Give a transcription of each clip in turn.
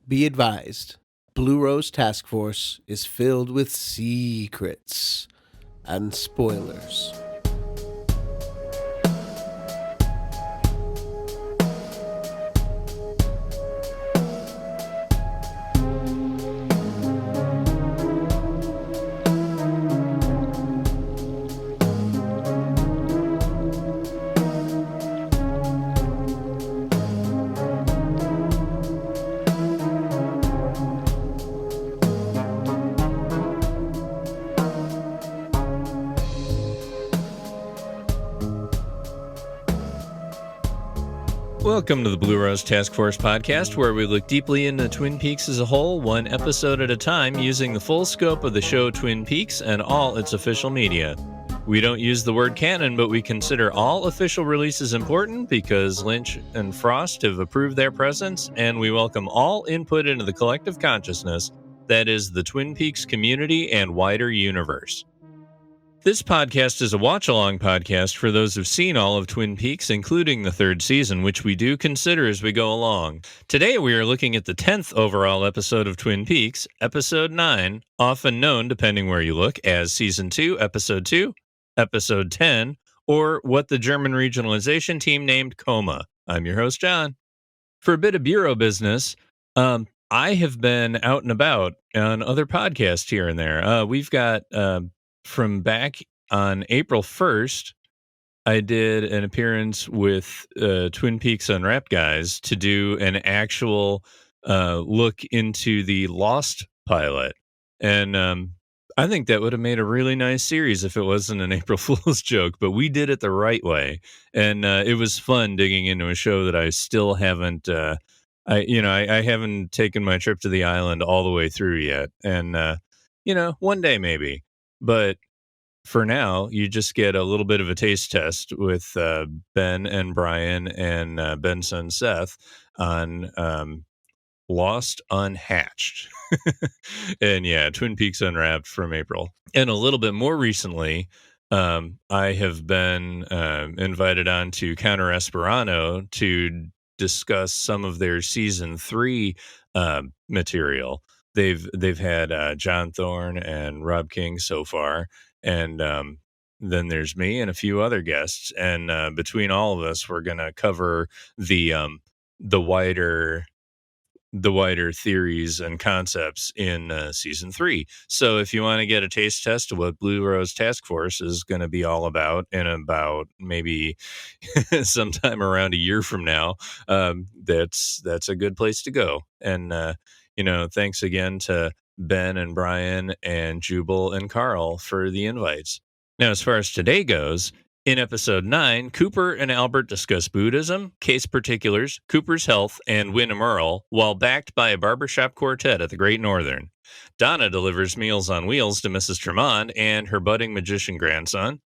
Be advised, Blue Rose Task Force is filled with secrets and spoilers. Welcome to the Blue Rose Task Force podcast, where we look deeply into Twin Peaks as a whole, one episode at a time, using the full scope of the show Twin Peaks and all its official media. We don't use the word canon, but we consider all official releases important because Lynch and Frost have approved their presence, and we welcome all input into the collective consciousness that is the Twin Peaks community and wider universe. This podcast is a watch-along podcast for those who've seen all of Twin Peaks, including the third season, which we do consider as we go along. Today we are looking at the 10th overall episode of Twin Peaks, Episode 9, often known, depending where you look, as Season 2, Episode 2, Episode 10, or what the German regionalization team named Coma. I'm your host, John. For a bit of bureau business, I have been out and about on other podcasts here and there. We've got... From back on April 1st, I did an appearance with Twin Peaks Unwrapped guys to do an actual look into the Lost pilot. And I think that would have made a really nice series if it wasn't an April Fool's joke, but we did it the right way. And it was fun digging into a show that I still haven't, I haven't taken my trip to the island all the way through yet. And, one day maybe. But for now, you just get a little bit of a taste test with Ben and Brian and Ben's son Seth on Lost Unhatched. And yeah, Twin Peaks Unwrapped from April. And a little bit more recently, I have been invited on to Counter Esperanto to discuss some of their season 3 material. They've had John Thorne and Rob King so far, and then there's me and a few other guests. And between all of us, we're going to cover the wider theories and concepts in season 3. So if you want to get a taste test of what Blue Rose Task Force is going to be all about in about maybe sometime around a year from now, that's a good place to go. And thanks again to Ben and Brian and Jubal and Carl for the invites. Now, as far as today goes, in episode 9, Cooper and Albert discuss Buddhism, case particulars, Cooper's health, and Wynnum Earle, while backed by a barbershop quartet at the Great Northern. Donna delivers Meals on Wheels to Mrs. Tremond and her budding magician grandson.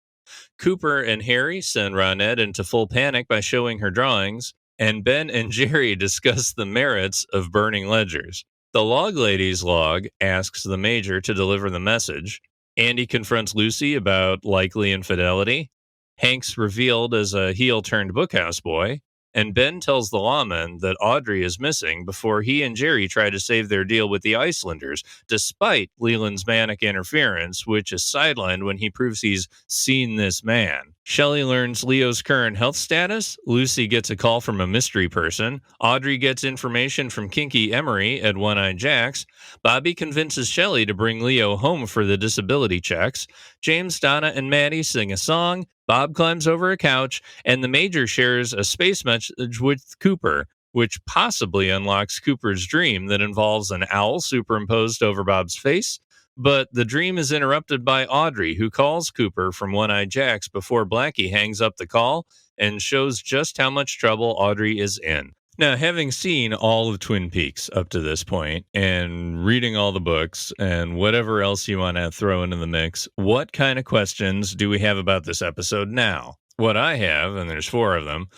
Cooper and Harry send Ronette into full panic by showing her drawings, and Ben and Jerry discuss the merits of burning ledgers. The log lady's log asks the major to deliver the message. Andy confronts Lucy about likely infidelity. Hank's revealed as a heel-turned bookhouse boy. And Ben tells the lawman that Audrey is missing before he and Jerry try to save their deal with the Icelanders, despite Leland's manic interference, which is sidelined when he proves he's seen this man. Shelley learns Leo's current health status. Lucy gets a call from a mystery person. Audrey gets information from Kinky Emery at One-Eyed Jack's. Bobby convinces Shelley to bring Leo home for the disability checks. James, Donna, and Maddy sing a song. Bob climbs over a couch, and the major shares a space message with Cooper, which possibly unlocks Cooper's dream that involves an owl superimposed over Bob's face. But the dream is interrupted by Audrey, who calls Cooper from One-Eyed Jack's before Blackie hangs up the call and shows just how much trouble Audrey is in. Now, having seen all of Twin Peaks up to this point and reading all the books and whatever else you want to throw into the mix, what kind of questions do we have about this episode now? What I have, and there's 4 of them,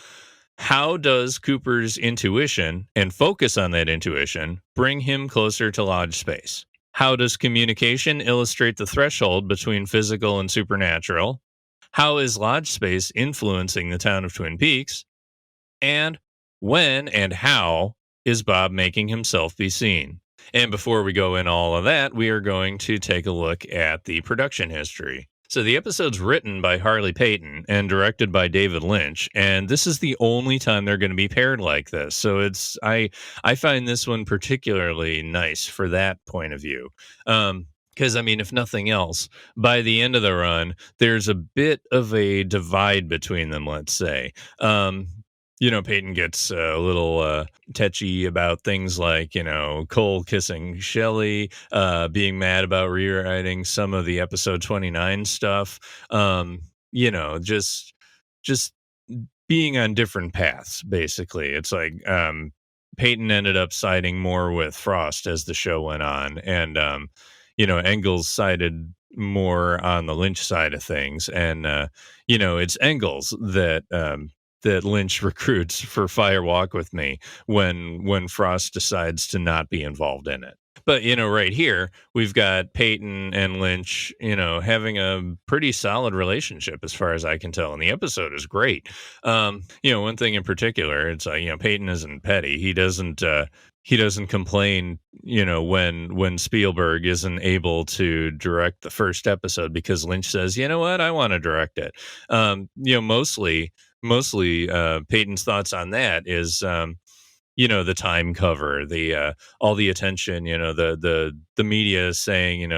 how does Cooper's intuition and focus on that intuition bring him closer to Lodge space? How does communication illustrate the threshold between physical and supernatural? How is Lodge space influencing the town of Twin Peaks? And when and how is Bob making himself be seen? And before we go in all of that, we are going to take a look at the production history. So the episode's written by Harley Peyton and directed by David Lynch, and this is the only time they're going to be paired like this. So I find this one particularly nice for that point of view. Because I mean, if nothing else, by the end of the run, there's a bit of a divide between them. Let's say, Peyton gets a little tetchy about things like, Cole kissing Shelley, being mad about rewriting some of the episode 29 stuff, just being on different paths, basically. It's like Peyton ended up siding more with Frost as the show went on, and Engels sided more on the Lynch side of things, and it's Engels that Lynch recruits for Fire Walk with Me when Frost decides to not be involved in it. But right here we've got Peyton and Lynch, having a pretty solid relationship as far as I can tell, and the episode is great. One thing in particular, it's like Peyton isn't petty. He doesn't complain, when Spielberg isn't able to direct the first episode because Lynch says, you know what, I want to direct it. Mostly Peyton's thoughts on that is the time cover, the all the attention, the media is saying,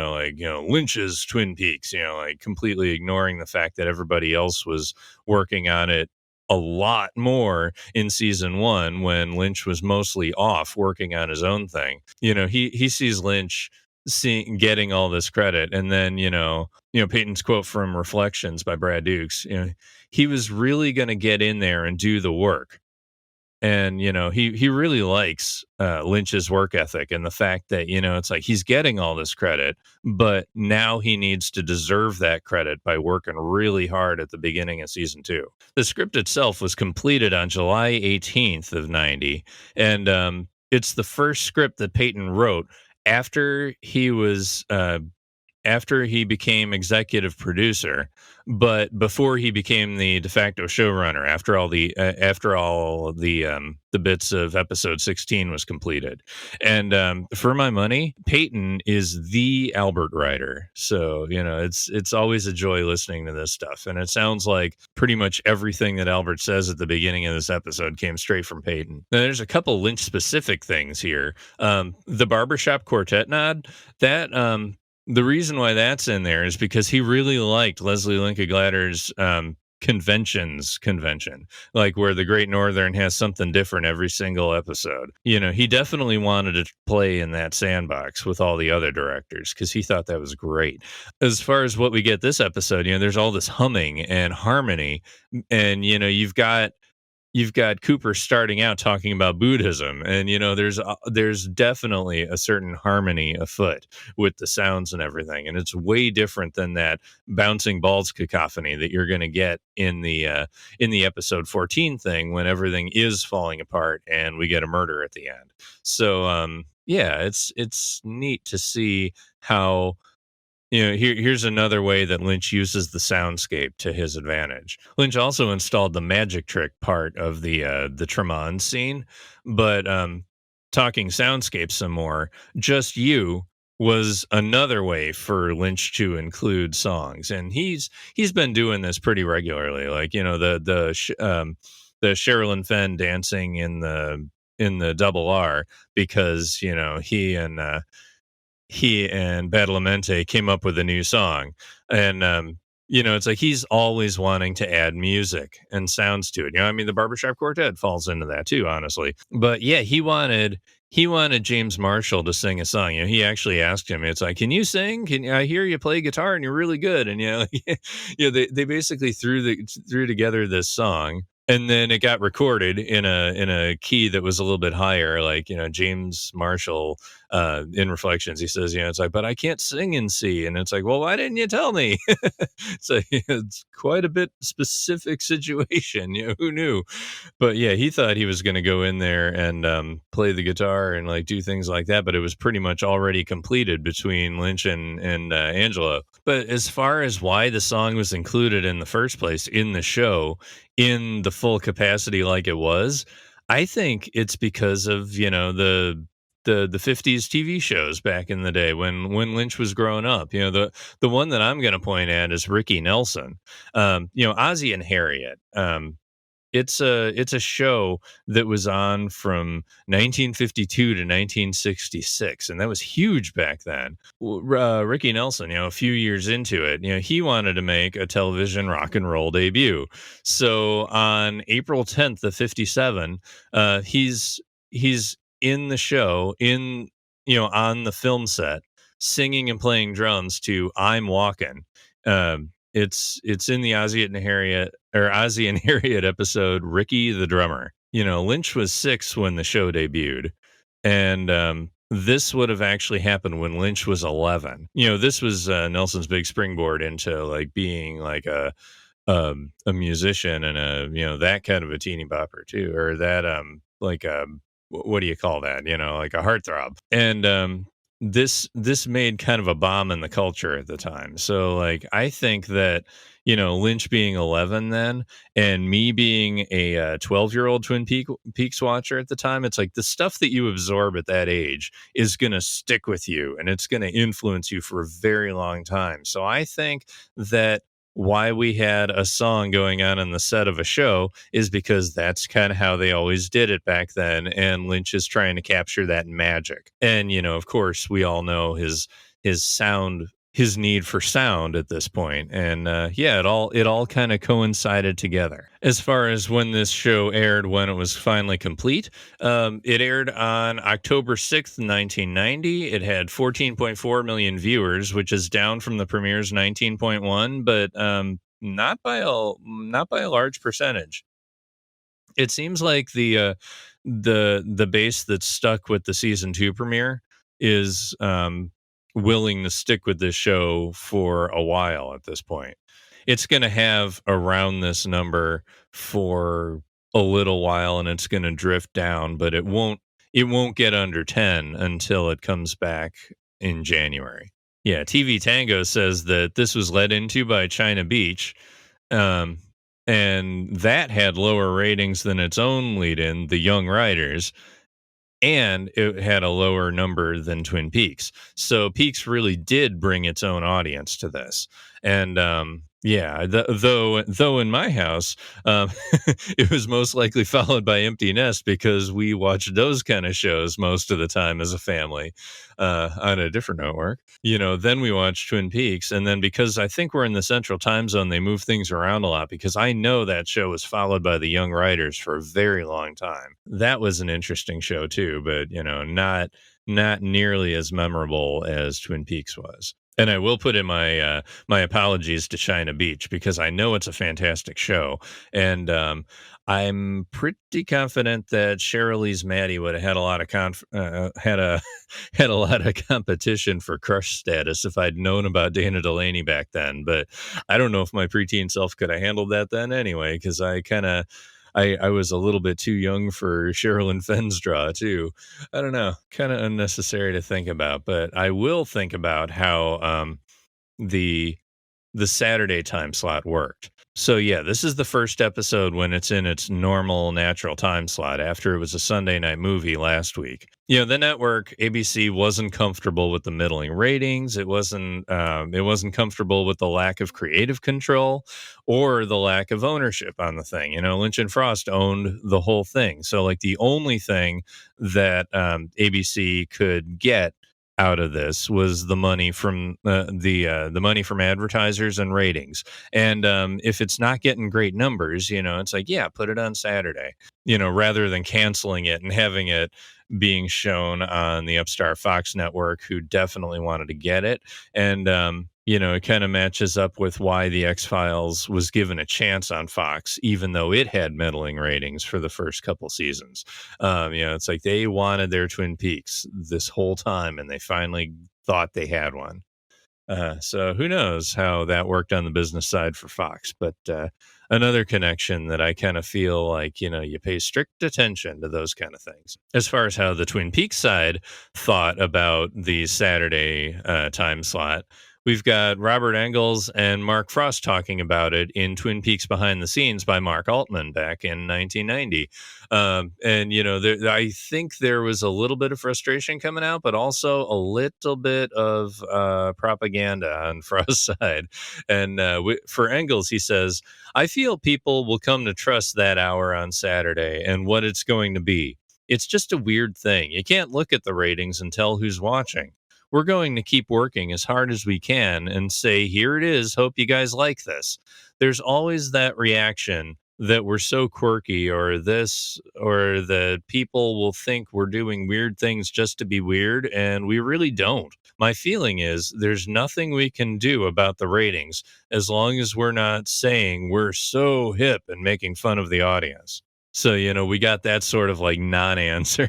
Lynch's Twin Peaks, like completely ignoring the fact that everybody else was working on it a lot more in season 1 when Lynch was mostly off working on his own thing. He sees Lynch getting all this credit, and then Peyton's quote from Reflections by Brad Dukes, he was really going to get in there and do the work. And he really likes Lynch's work ethic and the fact that it's like he's getting all this credit, but now he needs to deserve that credit by working really hard at the beginning of season 2. The script itself was completed on July 18th of 90, and it's the first script that Peyton wrote after he became executive producer, but before he became the de facto showrunner, after all the bits of episode 16 was completed. And for my money, Peyton is the Albert writer. So, it's always a joy listening to this stuff. And it sounds like pretty much everything that Albert says at the beginning of this episode came straight from Peyton. Now, there's a couple Lynch specific things here. The barbershop quartet nod, that the reason why that's in there is because he really liked Leslie Linka Glatter's convention, like where the Great Northern has something different every single episode. He definitely wanted to play in that sandbox with all the other directors because he thought that was great. As far as what we get this episode, there's all this humming and harmony, and you've got Cooper starting out talking about Buddhism, and there's definitely a certain harmony afoot with the sounds and everything, and it's way different than that bouncing balls cacophony that you're going to get in the episode 14 thing when everything is falling apart and we get a murder at the end. So it's neat to see how. Here's another way that Lynch uses the soundscape to his advantage. Lynch also installed the magic trick part of the Tremonds scene, but talking soundscape some more, Just You was another way for Lynch to include songs, and he's been doing this pretty regularly. Like the Sherilyn Fenn dancing in the double R, because he and Badalamenti came up with a new song, and it's like he's always wanting to add music and sounds to it. The Barbershop Quartet falls into that too, honestly. But yeah, he wanted James Marshall to sing a song. He actually asked him. It's like, can you sing? I hear you play guitar and you're really good. And they basically threw together this song. And then it got recorded in a key that was a little bit higher, like James Marshall in Reflections. He says, it's like, but I can't sing in C, and it's like, well, why didn't you tell me? So it's quite a bit specific situation. Who knew? But yeah, he thought he was going to go in there and play the guitar and like do things like that, but it was pretty much already completed between Lynch and Angelo. But as far as why the song was included in the first place in the show, in the full capacity like it was, I think it's because of, the 50s TV shows back in the day when Lynch was growing up. The one that I'm going to point at is Ricky Nelson. Ozzie and Harriet. It's a show that was on from 1952 to 1966, and that was huge back then. Ricky Nelson, a few years into it, he wanted to make a television rock and roll debut. So on April 10th of '57, he's in the show on the film set, singing and playing drums to "I'm Walking." It's in the Ozzie and Harriet episode, Ricky the Drummer. Lynch was 6 when the show debuted, and this would have actually happened when Lynch was 11. This was Nelson's big springboard into like being like a musician and that kind of a teeny bopper too, or that what do you call that? Like a heartthrob. And this made kind of a bomb in the culture at the time. So like I think that Lynch being 11 then, and me being a 12-year-old Peaks watcher at the time, it's like the stuff that you absorb at that age is going to stick with you, and it's going to influence you for a very long time. So I think that why we had a song going on in the set of a show is because that's kind of how they always did it back then, and Lynch is trying to capture that magic. And of course we all know his sound, his need for sound at this point. And it all kind of coincided together. As far as when this show aired, when it was finally complete, it aired on October 6th, 1990. It had 14.4 million viewers, which is down from the premiere's 19.1, but not by a large percentage. It seems like the base that's stuck with the season 2 premiere is willing to stick with this show for a while at this point. It's going to have around this number for a little while, and it's going to drift down, but it won't get under 10 until it comes back in January. Yeah, TV Tango says that this was led into by China Beach, and that had lower ratings than its own lead-in, The Young Riders, and it had a lower number than Twin Peaks. So Peaks really did bring its own audience to this. And though in my house, it was most likely followed by Empty Nest, because we watched those kind of shows most of the time as a family on a different network. Then we watched Twin Peaks, and then because I think we're in the Central Time Zone, they move things around a lot, because I know that show was followed by The Young Riders for a very long time. That was an interesting show too, but not nearly as memorable as Twin Peaks was. And I will put in my my apologies to China Beach, because I know it's a fantastic show, and I'm pretty confident that Shirley's Maddy would have had a lot of had a lot of competition for crush status if I'd known about Dana Delaney back then. But I don't know if my preteen self could have handled that then anyway, because I was a little bit too young for Sherilyn Fenn's draw too. I don't know, kind of unnecessary to think about, but I will think about how the Saturday time slot worked. So yeah, this is the first episode when it's in its normal natural time slot after it was a Sunday night movie last week. The network ABC wasn't comfortable with the middling ratings. It wasn't comfortable with the lack of creative control or the lack of ownership on the thing. Lynch and Frost owned the whole thing. So like the only thing that ABC could get out of this was the money from the money from advertisers and ratings. And if it's not getting great numbers, it's like, yeah, put it on Saturday, rather than canceling it and having it being shown on the upstart Fox network, who definitely wanted to get it. And it kind of matches up with why the X-Files was given a chance on Fox, even though it had middling ratings for the first couple seasons. It's like they wanted their Twin Peaks this whole time, and they finally thought they had one. So who knows how that worked on the business side for Fox, but another connection that I kind of feel like, you pay strict attention to those kind of things. As far as how the Twin Peaks side thought about the Saturday time slot, we've got Robert Engels and Mark Frost talking about it in Twin Peaks Behind the Scenes by Mark Altman back in 1990. And, I think there was a little bit of frustration coming out, but also a little bit of propaganda on Frost's side. And for Engels, he says, I feel people will come to trust that hour on Saturday and what it's going to be. It's just a weird thing. You can't look at the ratings and tell who's watching. We're going to keep working as hard as we can and say, here it is. Hope you guys like this. There's always that reaction that we're so quirky or this, or that people will think we're doing weird things just to be weird. And we really don't. My feeling is there's nothing we can do about the ratings as long as we're not saying we're so hip and making fun of the audience. So, we got that sort of like non-answer.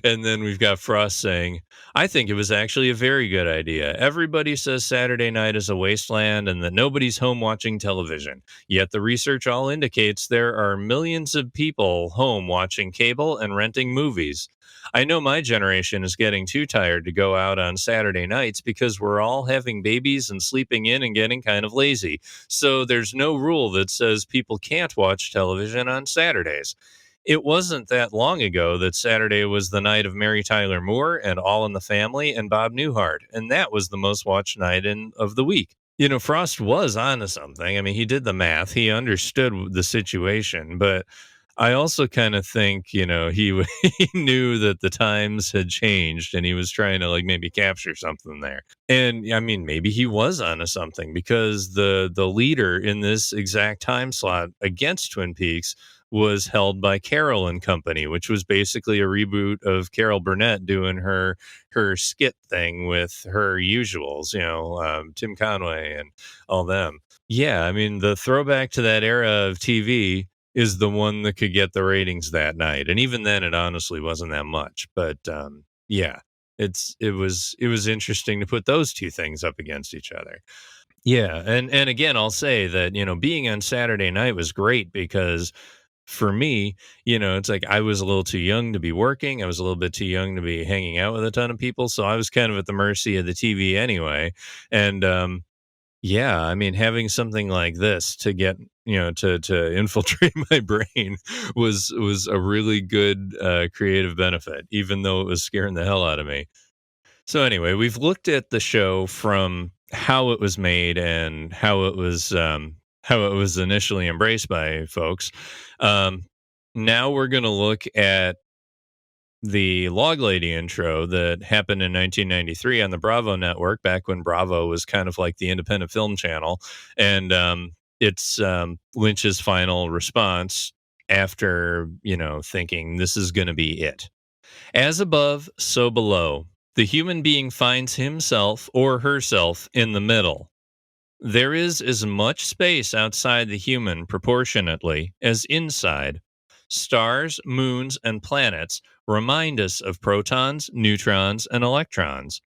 And then we've got Frost saying, I think it was actually a very good idea. Everybody says Saturday night is a wasteland and that nobody's home watching television. Yet the research all indicates there are millions of people home watching cable and renting movies. I know my generation is getting too tired to go out on Saturday nights because we're all having babies and sleeping in and getting kind of lazy. So there's no rule that says people can't watch television on Saturdays. It wasn't that long ago that Saturday was the night of Mary Tyler Moore and All in the Family and Bob Newhart, and that was the most watched night of the week. Frost was onto something. I mean, he did the math. He understood the situation, but I also kind of think, he he knew that the times had changed and he was trying to like maybe capture something there. And I mean, maybe he was onto something because the leader in this exact time slot against Twin Peaks was held by Carol and Company, which was basically a reboot of Carol Burnett doing her skit thing with her usuals, Tim Conway and all them. Yeah, I mean, the throwback to that era of TV is the one that could get the ratings that night, and even then, it honestly wasn't that much. But yeah, it was interesting to put those two things up against each other. Yeah, and again, I'll say that being on Saturday night was great because for me, it's like I was a little too young to be working. I was a little bit too young to be hanging out with a ton of people. So I was kind of at the mercy of the TV anyway. And yeah, I mean, having something like this to get, to infiltrate my brain was a really good creative benefit, even though it was scaring the hell out of me. So anyway, we've looked at the show from how it was made and how it was initially embraced by folks. Now we're going to look at the Log Lady intro that happened in 1993 on the Bravo network, back when Bravo was kind of like the independent film channel, and it's Lynch's final response after thinking this is going to be it. As above, so below. The human being finds himself or herself in the middle. There is as much space outside the human proportionately as inside. Stars, moons, and planets remind us of protons, neutrons, and electrons.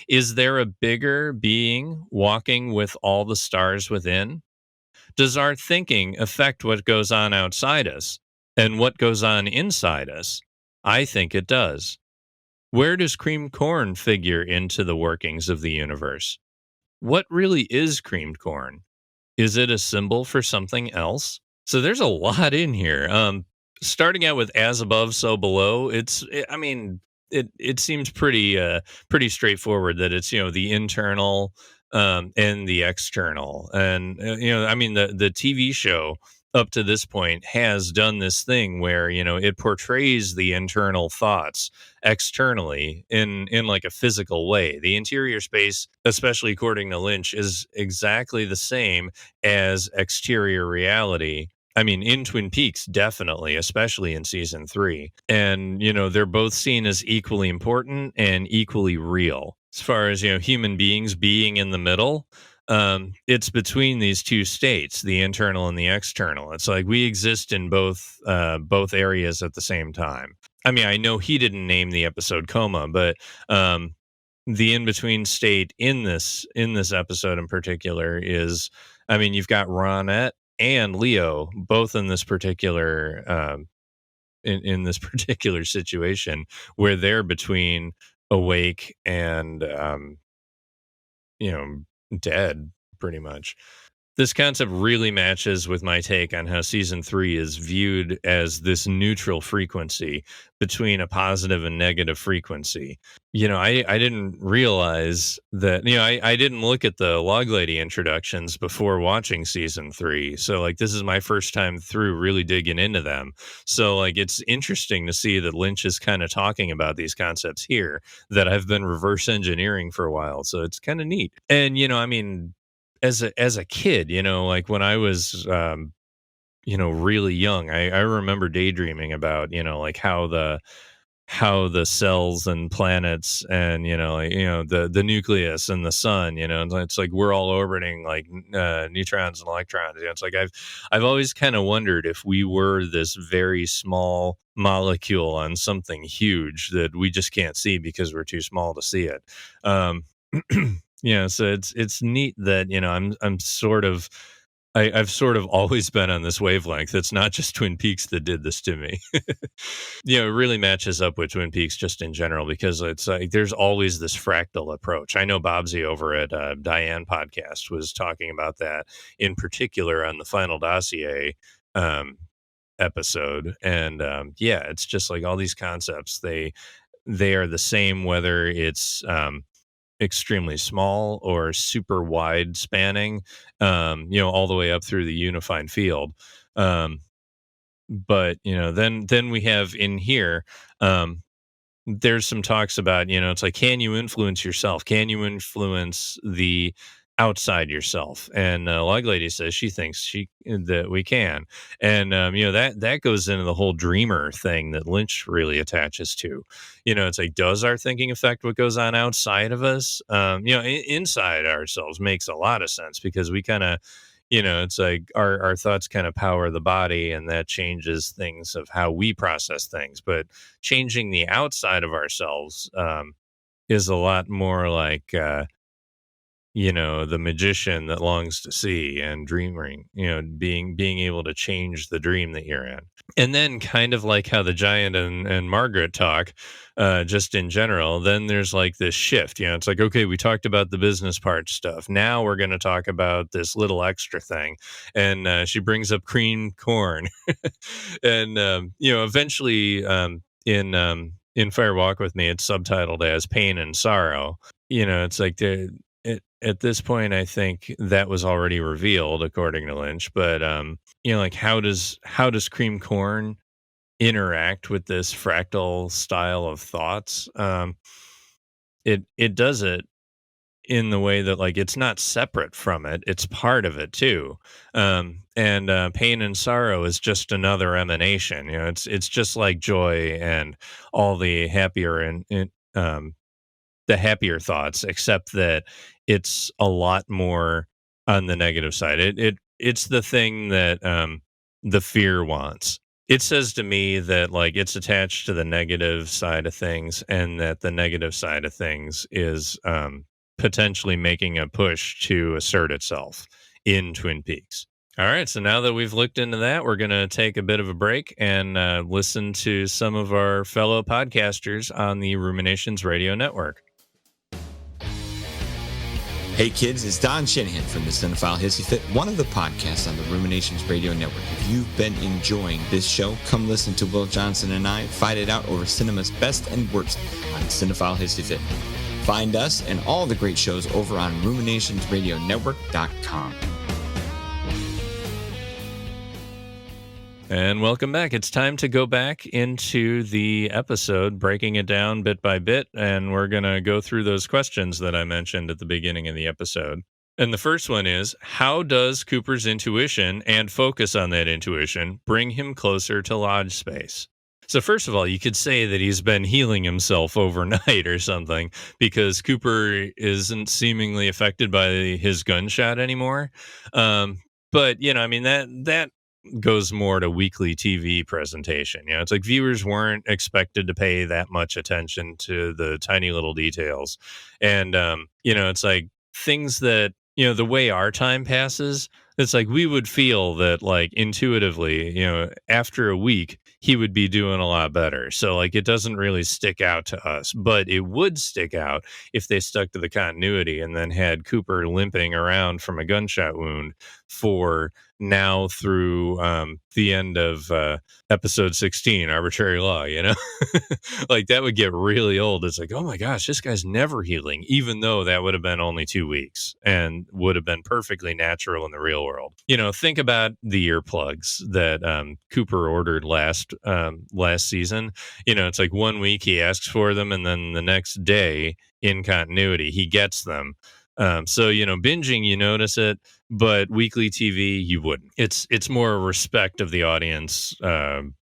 Is there a bigger being walking with all the stars within? Does our thinking affect what goes on outside us and what goes on inside us? I think it does. Where does creamed corn figure into the workings of the universe? What really is creamed corn? Is it a symbol for something else? So there's a lot in here. Starting out with as above, so below. It seems pretty straightforward that it's the internal and the external, and the TV show up to this point has done this thing where it portrays the internal thoughts externally in like a physical way. The interior space, especially according to Lynch, is exactly the same as exterior reality. I mean, in Twin Peaks, definitely, especially in season 3. And, they're both seen as equally important and equally real. As far as, human beings being in the middle, it's between these two states, the internal and the external. It's like we exist in both areas at the same time. I mean, I know he didn't name the episode Coma, but the in-between state in this episode in particular is, I mean, you've got Ronette and Leo both in this particular in this particular situation where they're between awake and dead, pretty much. This concept really matches with my take on how season 3 is viewed as this neutral frequency between a positive and negative frequency. I didn't realize that, I didn't look at the Log Lady introductions before watching season 3. So, like, this is my first time through really digging into them. So, like, it's interesting to see that Lynch is kind of talking about these concepts here that I've been reverse engineering for a while. So it's kind of neat. And, as a kid, like when I was really young, I remember daydreaming about, like how the cells and planets and the nucleus and the sun, and it's like we're all orbiting like neutrons and electrons. It's like I've always kind of wondered if we were this very small molecule on something huge that we just can't see because we're too small to see it. So it's neat that I'm sort of I've sort of always been on this wavelength. It's not just Twin Peaks that did this to me. It really matches up with Twin Peaks just in general because it's like there's always this fractal approach. I know Bobsy over at Diane Podcast was talking about that in particular on the Final Dossier episode, and it's just like all these concepts. They are the same whether it's extremely small or super wide spanning, all the way up through the unified field. But then we have in here, there's some talks about, it's like, can you influence yourself? Can you influence the outside yourself? And Log Lady says she thinks that we can. And that goes into the whole dreamer thing that Lynch really attaches to. It's like, does our thinking affect what goes on outside of us? Inside ourselves makes a lot of sense because we kind of, it's like our thoughts kind of power the body, and that changes things of how we process things. But changing the outside of ourselves is a lot more like, the magician that longs to see and dreaming, being able to change the dream that you're in. And then kind of like how the Giant and Margaret talk, just in general, then there's like this shift, it's like, okay, we talked about the business part stuff. Now we're going to talk about this little extra thing. And she brings up cream corn. And, eventually in Fire Walk With Me, it's subtitled as Pain and Sorrow. It's like at this point, I think that was already revealed according to Lynch, but like how does cream corn interact with this fractal style of thoughts? It does it in the way that like it's not separate from it; it's part of it too. And pain and sorrow is just another emanation. It's just like joy and all the happier and the happier thoughts, except that it's a lot more on the negative side. It's the thing that the fear wants. It says to me that like it's attached to the negative side of things, and that the negative side of things is potentially making a push to assert itself in Twin Peaks. All right, so now that we've looked into that, we're going to take a bit of a break and listen to some of our fellow podcasters on the Ruminations Radio Network. Hey kids, it's Don Shanahan from the Cinephile Hissy Fit, one of the podcasts on the Ruminations Radio Network. If you've been enjoying this show, come listen to Will Johnson and I fight it out over cinema's best and worst on Cinephile Hissy Fit. Find us and all the great shows over on ruminationsradionetwork.com. And welcome back. It's time to go back into the episode, breaking it down bit by bit, and we're going to go through those questions that I mentioned at the beginning of the episode. And the first one is, how does Cooper's intuition and focus on that intuition bring him closer to Lodge space? So first of all, you could say that he's been healing himself overnight or something, because Cooper isn't seemingly affected by his gunshot anymore. But, that goes more to weekly TV presentation. It's like viewers weren't expected to pay that much attention to the tiny little details. And, it's like things that, the way our time passes, it's like we would feel that like intuitively, after a week, he would be doing a lot better. So like it doesn't really stick out to us, but it would stick out if they stuck to the continuity and then had Cooper limping around from a gunshot wound for now through the end of episode 16, Arbitrary Law, you know? Like that would get really old. It's like, oh my gosh, this guy's never healing, even though that would have been only 2 weeks and would have been perfectly natural in the real world. You know, think about the earplugs that Cooper ordered last season. You know, it's like 1 week he asks for them, and then the next day in continuity he gets them. So, you know, binging, you notice it, but weekly TV, you wouldn't. It's more a respect of the audience,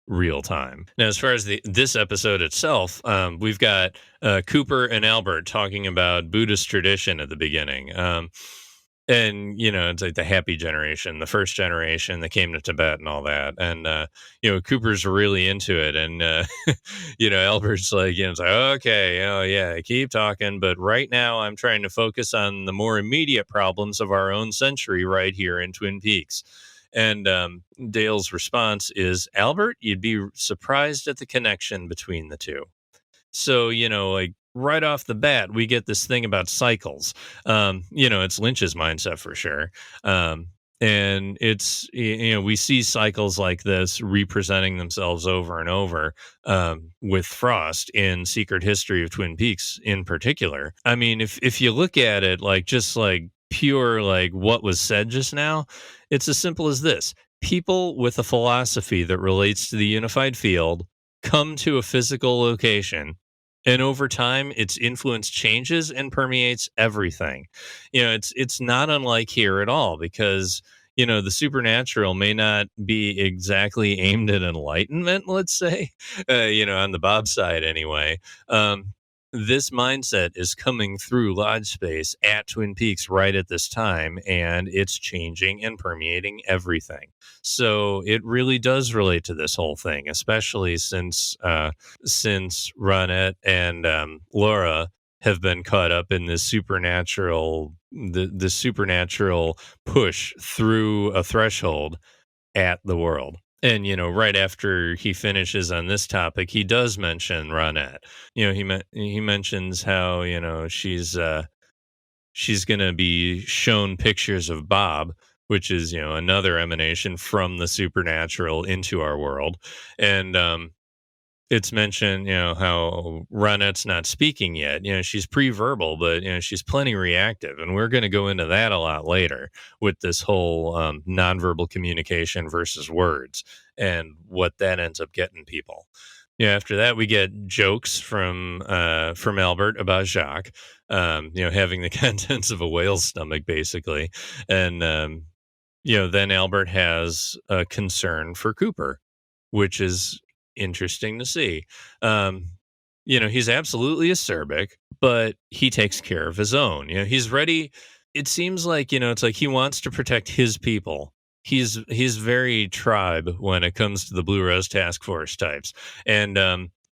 real time. Now, as far as this episode itself, we've got Cooper and Albert talking about Buddhist tradition at the beginning. And, you know, it's like the happy generation, the first generation that came to Tibet and all that. And, you know, Cooper's really into it. And, you know, Albert's like, you know, it's like, okay, oh, yeah, keep talking. But right now I'm trying to focus on the more immediate problems of our own century right here in Twin Peaks. And Dale's response is, Albert, you'd be surprised at the connection between the two. So, you know, like right off the bat, we get this thing about cycles. You know, it's Lynch's mindset for sure. And it's, you know, we see cycles like this representing themselves over and over with Frost in Secret History of Twin Peaks in particular. I mean, if you look at it like just like pure, like what was said just now, it's as simple as this. People with a philosophy that relates to the unified field come to a physical location, and over time its influence changes and permeates everything. You know, it's not unlike here at all, because, you know, the supernatural may not be exactly aimed at enlightenment, let's say, you know, on the Bob side anyway. This mindset is coming through Lodge Space at Twin Peaks right at this time, and it's changing and permeating everything. So it really does relate to this whole thing, especially since Ronette and Laura have been caught up in this supernatural, the supernatural push through a threshold at the world. And, you know, right after he finishes on this topic, he does mention Ronette. You know, he mentions how, you know, she's going to be shown pictures of Bob, which is, you know, another emanation from the supernatural into our world. And it's mentioned, you know, how Ronette's not speaking yet. You know, she's pre-verbal, but, you know, she's plenty reactive. And we're going to go into that a lot later with this whole nonverbal communication versus words and what that ends up getting people. Yeah, after that, we get jokes from Albert about Jacques, you know, having the contents of a whale's stomach, basically. And, you know, then Albert has a concern for Cooper, which is interesting to see. You know, he's absolutely acerbic, but he takes care of his own. You know, he's ready. It seems like, you know, it's like he wants to protect his people. He's very tribe when it comes to the Blue Rose Task Force types. And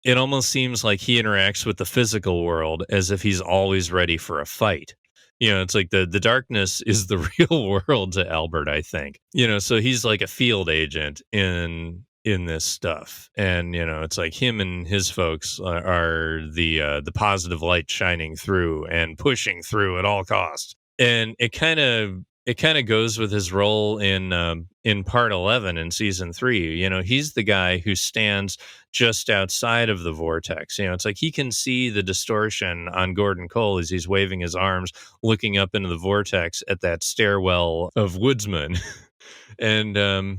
it almost seems like he interacts with the physical world as if he's always ready for a fight. You know, it's like the darkness is the real world to Albert, I think. You know, so he's like a field agent in this stuff. And, you know, it's like him and his folks are the positive light shining through and pushing through at all costs. And it kind of goes with his role in part 11 in season 3. You know, he's the guy who stands just outside of the vortex. You know, it's like he can see the distortion on Gordon Cole as he's waving his arms, looking up into the vortex at that stairwell of woodsmen. And,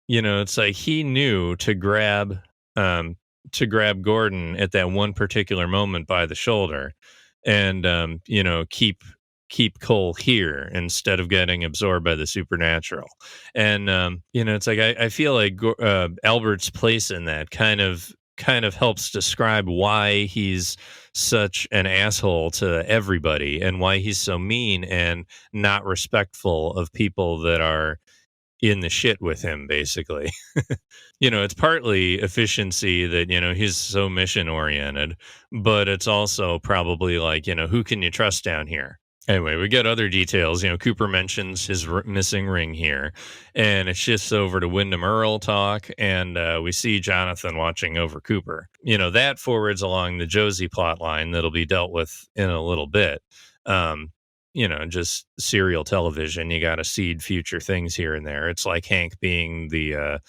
you know, it's like he knew to grab Gordon at that one particular moment by the shoulder and, you know, keep Cole here instead of getting absorbed by the supernatural. And, you know, it's like, I feel like Albert's place in that kind of helps describe why he's such an asshole to everybody and why he's so mean and not respectful of people that are in the shit with him, basically. You know, it's partly efficiency that, you know, he's so mission oriented, but it's also probably like, you know, who can you trust down here? Anyway, we get other details. Cooper mentions his missing ring here, and it shifts over to Wyndham Earl talk, and we see Jonathan watching over Cooper. That forwards along the Josie plot line that'll be dealt with in a little bit. Just serial television. You got to seed future things here and there. It's like Hank being the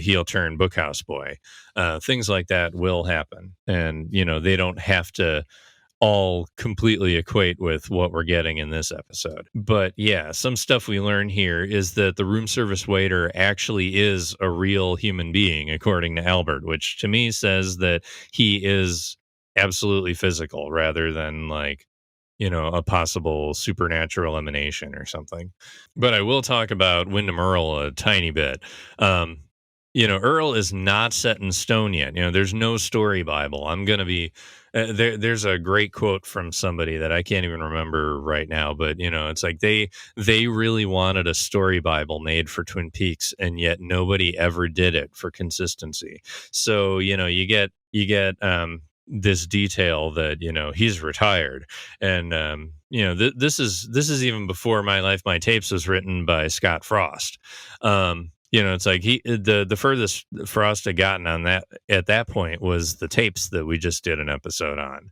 heel turn bookhouse boy. Things like that will happen, and they don't have to all completely equate with what we're getting in this episode. But yeah, some stuff we learn here is that the room service waiter actually is a real human being, according to Albert, which to me says that he is absolutely physical rather than like, a possible supernatural emanation or something. But I will talk about Wyndham Earl a tiny bit. Earl is not set in stone yet. There's no story Bible. I'm going to be there's a great quote from somebody that I can't even remember right now, but it's like they really wanted a story Bible made for Twin Peaks, and yet nobody ever did it for consistency. So, you get this detail that he's retired, and this is even before My Life My Tapes was written by Scott Frost. It's like the furthest Frost had gotten on that at that point was the tapes that we just did an episode on.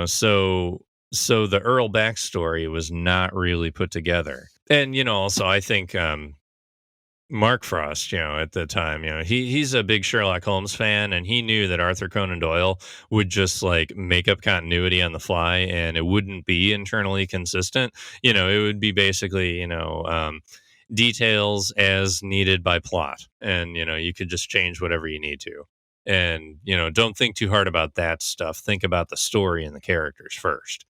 So the Earl backstory was not really put together. And also I think Mark Frost, at the time, he's a big Sherlock Holmes fan, and he knew that Arthur Conan Doyle would just like make up continuity on the fly, and it wouldn't be internally consistent. It would be basically, details as needed by plot, and you could just change whatever you need to, and don't think too hard about that stuff. Think about the story and the characters first.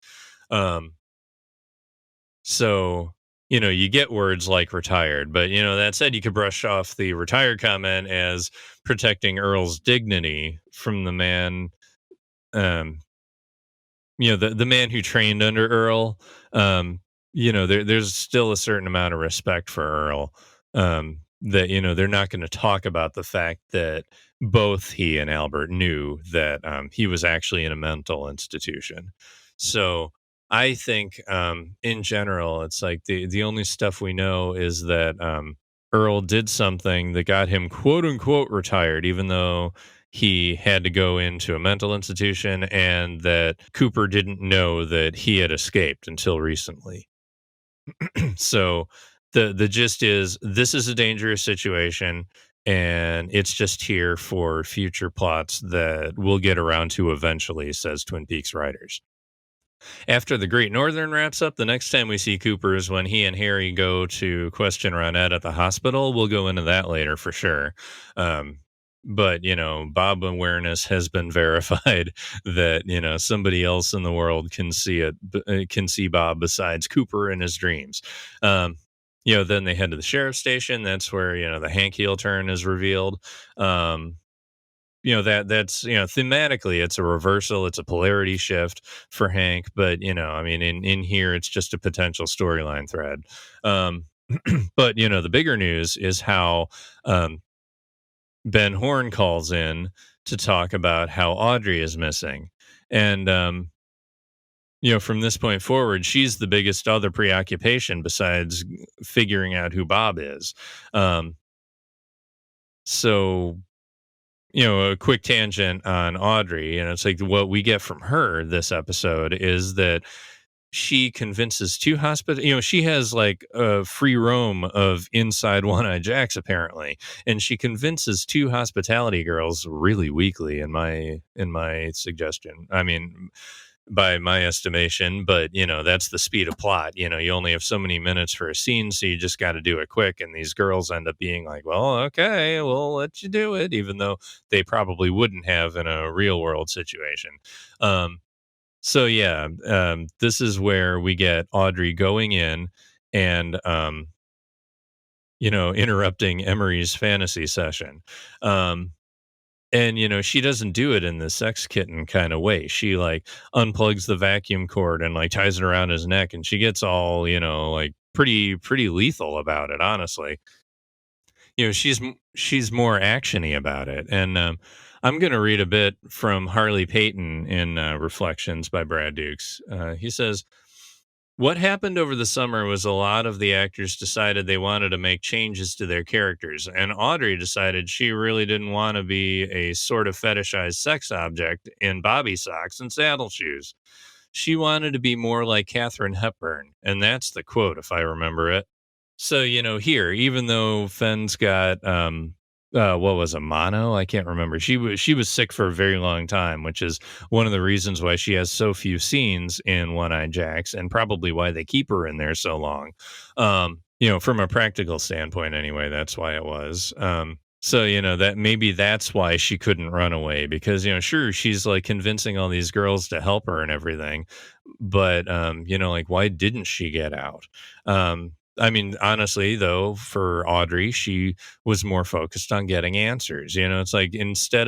So you get words like retired, but that said, you could brush off the retired comment as protecting Earl's dignity from the man, the man who trained under Earl. There's still a certain amount of respect for Earl, that they're not going to talk about the fact that both he and Albert knew that he was actually in a mental institution. So I think in general, it's like the only stuff we know is that Earl did something that got him quote unquote retired, even though he had to go into a mental institution, and that Cooper didn't know that he had escaped until recently. So the gist is, this is a dangerous situation, and it's just here for future plots that we'll get around to eventually, says Twin Peaks writers. After the Great Northern wraps up, the next time we see Cooper is when he and Harry go to question Ronette at the hospital. We'll go into that later for sure. But Bob awareness has been verified that somebody else in the world can see Bob besides Cooper in his dreams. Then they head to the sheriff's station. That's where the Hank heel turn is revealed. That's thematically it's a reversal, it's a polarity shift for Hank, but in here it's just a potential storyline thread. But the bigger news is how Ben Horn calls in to talk about how Audrey is missing. And, from this point forward, she's the biggest other preoccupation besides figuring out who Bob is. So, a quick tangent on Audrey, and it's like what we get from her this episode is that she convinces two hospital, she has like a free roam of inside One-Eye Jacks apparently, and she convinces two hospitality girls really weakly in my suggestion. I mean, by my estimation, but that's the speed of plot. You only have so many minutes for a scene, so you just got to do it quick, and these girls end up being like, well, okay, we'll let you do it, even though they probably wouldn't have in a real world situation. So yeah, this is where we get Audrey going in and interrupting Emery's fantasy session. And she doesn't do it in the sex kitten kind of way. She like unplugs the vacuum cord and like ties it around his neck, and she gets all like pretty lethal about it, honestly. She's more actiony about it, and I'm going to read a bit from Harley Peyton in Reflections by Brad Dukes. He says, what happened over the summer was a lot of the actors decided they wanted to make changes to their characters, and Audrey decided she really didn't want to be a sort of fetishized sex object in bobby socks and saddle shoes. She wanted to be more like Katharine Hepburn, and that's the quote, if I remember it. So, here, even though Fenn's got what was a mono? I can't remember. She was sick for a very long time, which is one of the reasons why she has so few scenes in One-Eyed Jacks, and probably why they keep her in there so long. From a practical standpoint anyway, that's why it was. So, that maybe that's why she couldn't run away, because, sure, she's like convincing all these girls to help her and everything. But, like, why didn't she get out? I mean, honestly, though, for Audrey, she was more focused on getting answers. It's like instead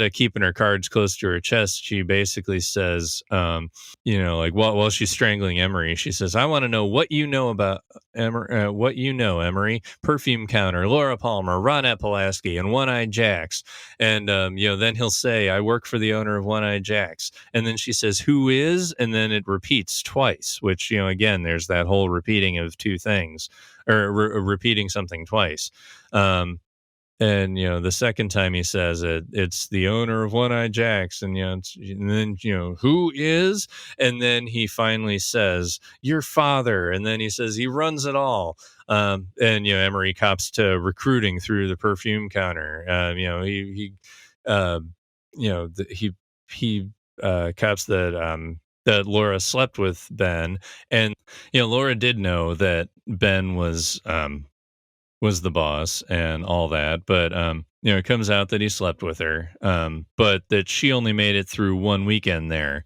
of keeping her cards close to her chest, she basically says, like while she's strangling Emery, she says, "I want to know what you know about Emery, Perfume Counter, Laura Palmer, Ronette Pulaski, and One-Eyed Jacks." And then he'll say, "I work for the owner of One-Eyed Jacks," and then she says, "Who is?" And then it repeats twice, which again, there's that whole repeating of two things, or repeating something twice. And the second time he says it, it's the owner of One-Eyed Jacks, and and then who is, and then he finally says your father, and then he says he runs it all. And Emery cops to recruiting through the perfume counter. He cops that Laura slept with Ben, and Laura did know that Ben was the boss and all that, but it comes out that he slept with her, but that she only made it through one weekend there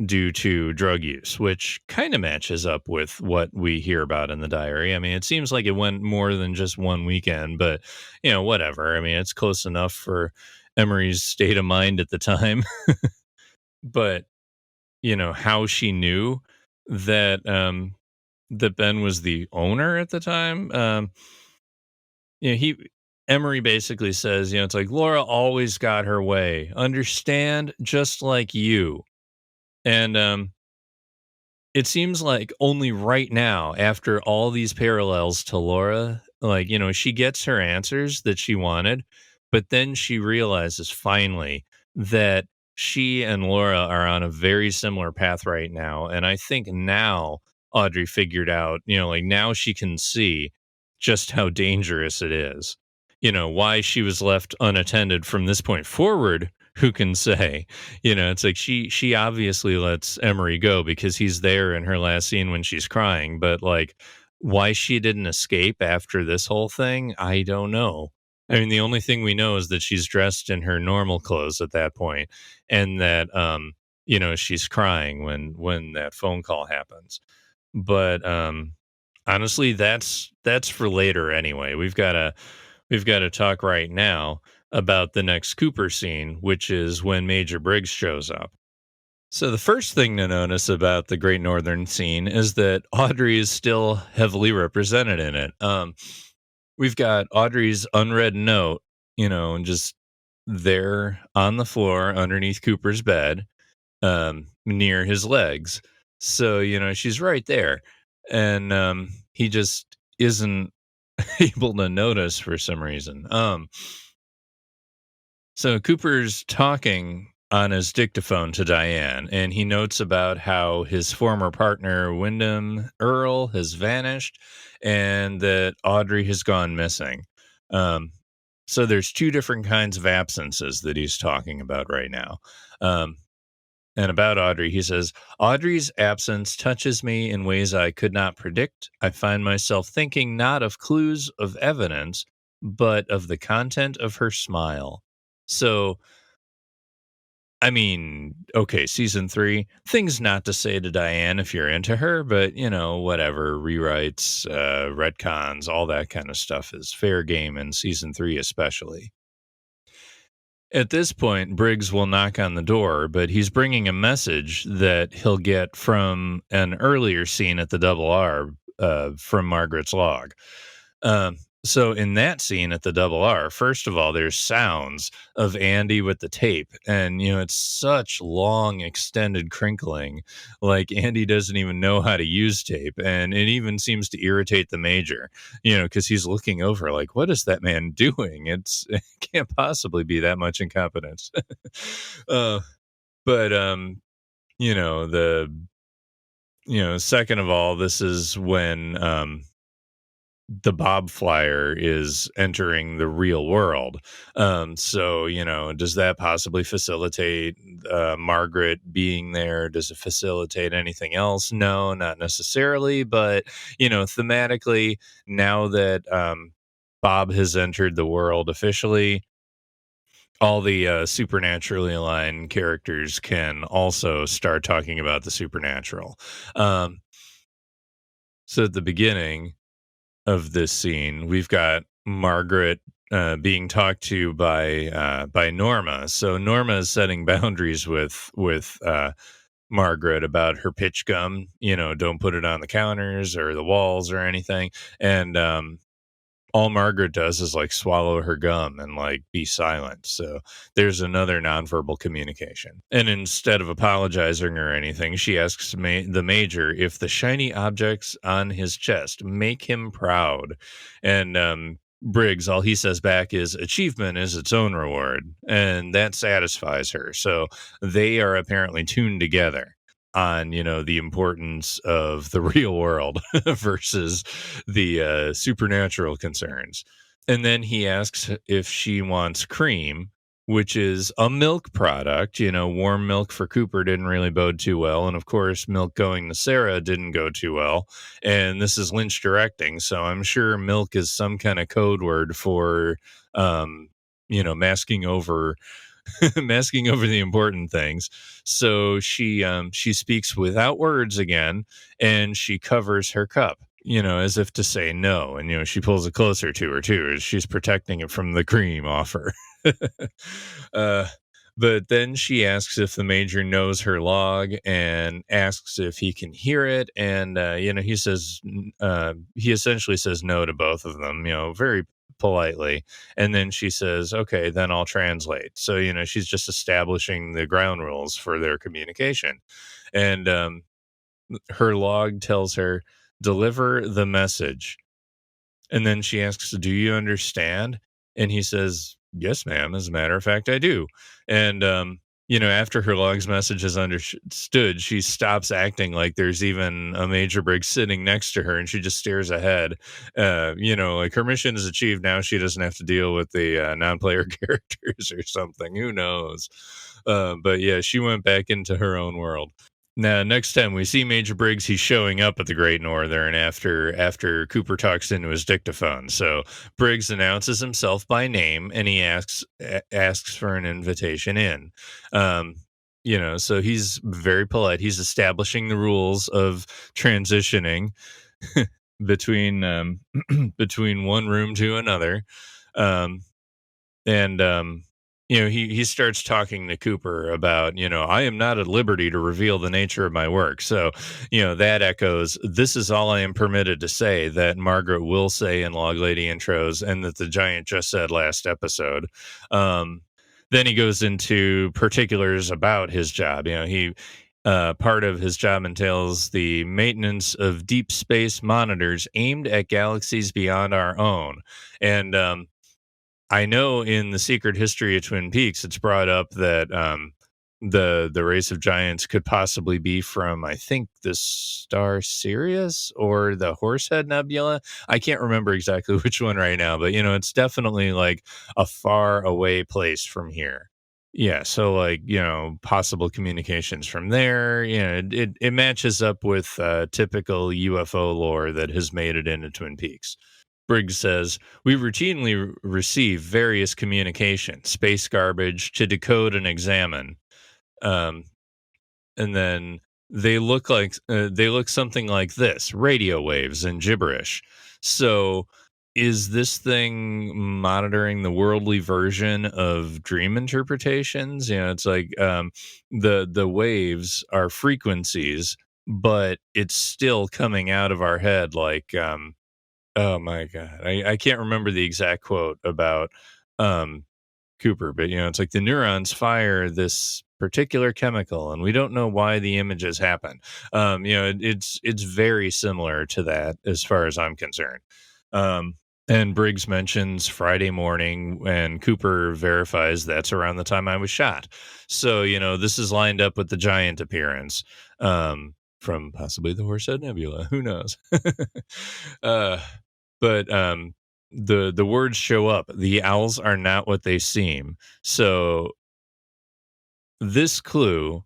due to drug use, which kind of matches up with what we hear about in the diary. I mean, it seems like it went more than just one weekend, but whatever. I mean, it's close enough for Emery's state of mind at the time. But how she knew that that Ben was the owner at the time. Emery basically says, it's like Laura always got her way. Understand, just like you. And it seems like only right now, after all these parallels to Laura, like, she gets her answers that she wanted, but then she realizes finally that she and Laura are on a very similar path right now. And I think now Audrey figured out, like now she can see just how dangerous it is. Why she was left unattended from this point forward, who can say? It's like she obviously lets Emery go because he's there in her last scene when she's crying, but like why she didn't escape after this whole thing, I don't know. I mean, the only thing we know is that she's dressed in her normal clothes at that point, and that she's crying when that phone call happens. But honestly, that's for later anyway. We've got to talk right now about the next Cooper scene, which is when Major Briggs shows up. So the first thing to notice about the Great Northern scene is that Audrey is still heavily represented in it. We've got Audrey's unread note, and just there on the floor underneath Cooper's bed, near his legs. So, she's right there. And he just isn't able to notice for some reason. So Cooper's talking on his dictaphone to Diane, and he notes about how his former partner, Wyndham Earl, has vanished and that Audrey has gone missing. So there's two different kinds of absences that he's talking about right now. And about Audrey, he says, Audrey's absence touches me in ways I could not predict. I find myself thinking not of clues of evidence, but of the content of her smile. So, I mean, okay, season 3, things not to say to Diane if you're into her, but, whatever, rewrites, retcons, all that kind of stuff is fair game in season 3 especially. At this point, Briggs will knock on the door, but he's bringing a message that he'll get from an earlier scene at the Double R from Margaret's log. So in that scene at the Double R, first of all, there's sounds of Andy with the tape, and it's such long, extended crinkling. Like Andy doesn't even know how to use tape, and it even seems to irritate the Major, because he's looking over like, what is that man doing? It can't possibly be that much incompetence. But the second of all, this is when the Bob Flyer is entering the real world. So, does that possibly facilitate Margaret being there? Does it facilitate anything else? No, not necessarily. But, thematically, now that Bob has entered the world officially, all the supernaturally aligned characters can also start talking about the supernatural. Um, so at the beginning of this scene, we've got Margaret being talked to by Norma. So Norma is setting boundaries with Margaret about her pitch gum. Don't put it on the counters or the walls or anything. And all Margaret does is like swallow her gum and like be silent. So there's another nonverbal communication. And instead of apologizing or anything, she asks the Major if the shiny objects on his chest make him proud. And Briggs, all he says back is achievement is its own reward. And that satisfies her. So they are apparently tuned together on the importance of the real world versus the supernatural concerns. And then he asks if she wants cream, which is a milk product. Warm milk for Cooper didn't really bode too well, and of course milk going to Sarah didn't go too well. And this is Lynch directing, so I'm sure milk is some kind of code word for masking over masking over the important things. So she speaks without words again, and she covers her cup, as if to say no. And she pulls it closer to her too, as she's protecting it from the cream offer. But then she asks if the Major knows her log and asks if he can hear it. And, he says, he essentially says no to both of them, very politely. And then she says, okay, then I'll translate. So, she's just establishing the ground rules for their communication. And her log tells her, deliver the message. And then she asks, do you understand? And he says, yes, ma'am. As a matter of fact, I do. And, after her log's message is understood, she stops acting like there's even a Major Briggs sitting next to her, and she just stares ahead. Like her mission is achieved. Now she doesn't have to deal with the non-player characters or something. Who knows? But yeah, she went back into her own world. Now, next time we see Major Briggs, he's showing up at the Great Northern after Cooper talks into his dictaphone. So Briggs announces himself by name, and he asks for an invitation in. So he's very polite. He's establishing the rules of transitioning between between one room to another. He starts talking to Cooper about, I am not at liberty to reveal the nature of my work. So, that echoes, this is all I am permitted to say, that Margaret will say in Log Lady intros and that the Giant just said last episode. Then he goes into particulars about his job. Part of his job entails the maintenance of deep space monitors aimed at galaxies beyond our own. And, I know in the Secret History of Twin Peaks, it's brought up that the race of giants could possibly be from, I think, the star Sirius or the Horsehead Nebula. I can't remember exactly which one right now, but it's definitely like a far away place from here. Yeah, so like possible communications from there. It matches up with typical UFO lore that has made it into Twin Peaks. Briggs says, we routinely receive various communication, space garbage, to decode and examine. And then they look something like this, radio waves and gibberish. So is this thing monitoring the worldly version of dream interpretations? It's like the waves are frequencies, but it's still coming out of our head like Oh my god, I can't remember the exact quote about Cooper, but it's like the neurons fire this particular chemical, and we don't know why the images happen. It's very similar to that as far as I'm concerned. Um, and Briggs mentions Friday morning, and Cooper verifies that's around the time I was shot. So this is lined up with the giant appearance from possibly the Horsehead Nebula. Who knows? uh, but the words show up. The owls are not what they seem. So this clue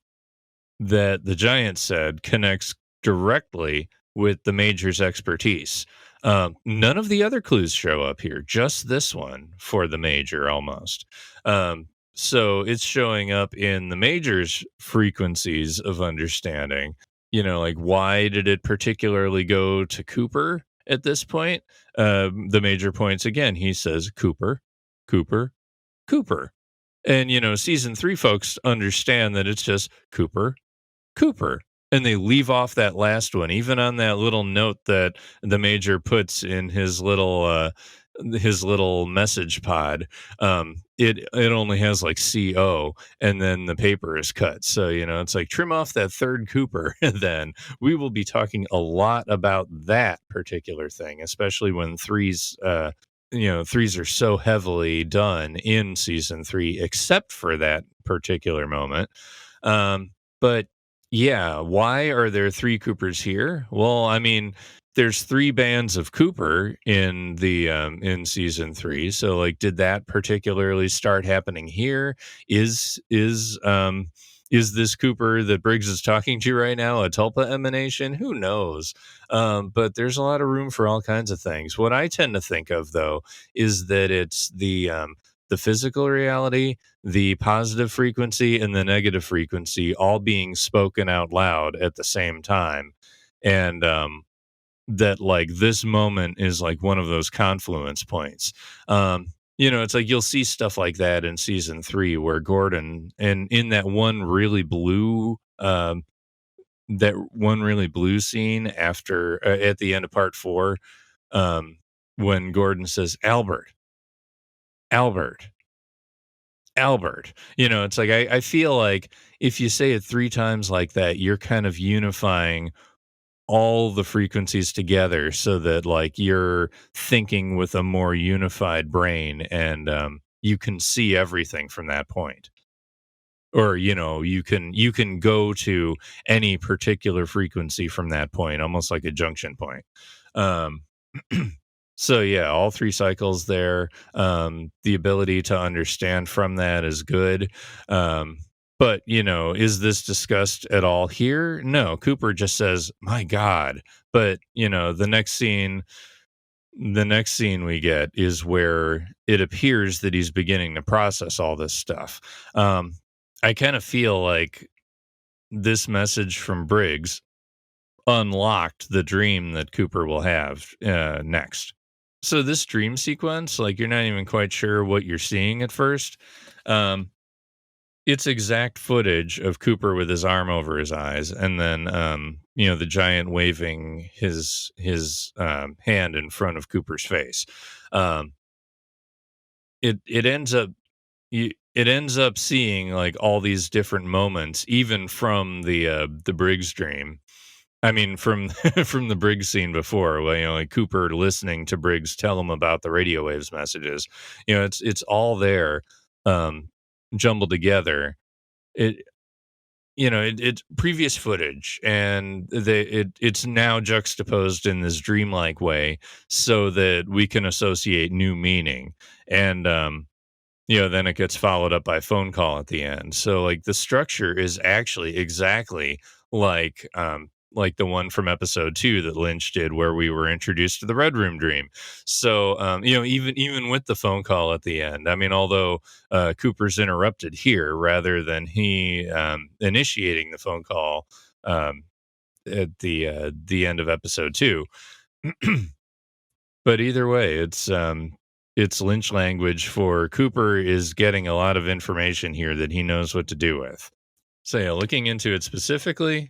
that the giant said connects directly with the major's expertise. None of the other clues show up here, just this one for the major almost. So it's showing up in the major's frequencies of understanding. Like why did it particularly go to Cooper at this point? The major points again. He says Cooper, Cooper, Cooper. And season 3 folks understand that it's just Cooper, Cooper. And they leave off that last one, even on that little note that the major puts in his little message pod. It only has like CO, and then the paper is cut. So it's like trim off that third Cooper. And then we will be talking a lot about that particular thing, especially when threes are so heavily done in season 3, except for that particular moment. But yeah, why are there 3 Coopers here? Well, I mean, there's 3 bands of Cooper in the in season 3. So like, did that particularly start happening here? Is this Cooper that Briggs is talking to right now a Tulpa emanation? Who knows? But there's a lot of room for all kinds of things. What I tend to think of though is that it's the physical reality, the positive frequency, and the negative frequency all being spoken out loud at the same time. And that like this moment is like one of those confluence points. It's like you'll see stuff like that in season 3 where Gordon, and in that one really blue scene after at the end of part 4, when Gordon says Albert, it's like I feel like if you say it 3 times like that, you're kind of unifying all the frequencies together so that like you're thinking with a more unified brain, and you can see everything from that point. Or you can go to any particular frequency from that point, almost like a junction point. So yeah, all 3 cycles there. The ability to understand from that is good. But is this discussed at all here? No, Cooper just says, "My God." But the next scene we get is where it appears that he's beginning to process all this stuff. I kind of feel like this message from Briggs unlocked the dream that Cooper will have next. So this dream sequence, like you're not even quite sure what you're seeing at first. It's exact footage of Cooper with his arm over his eyes, and then the giant waving his hand in front of Cooper's face. It ends up seeing like all these different moments, even from the Briggs dream. I mean, from from the Briggs scene before, where like Cooper listening to Briggs tell him about the radio waves messages. It's all there, jumbled together. It's previous footage, and it's now juxtaposed in this dreamlike way, so that we can associate new meaning. And then it gets followed up by a phone call at the end. So like the structure is actually exactly like the one from episode 2 that Lynch did, where we were introduced to the Red Room dream. So even with the phone call at the end, I mean, although Cooper's interrupted here rather than he initiating the phone call at the end of episode 2. But either way, it's Lynch language for Cooper is getting a lot of information here that he knows what to do with. So yeah, looking into it specifically,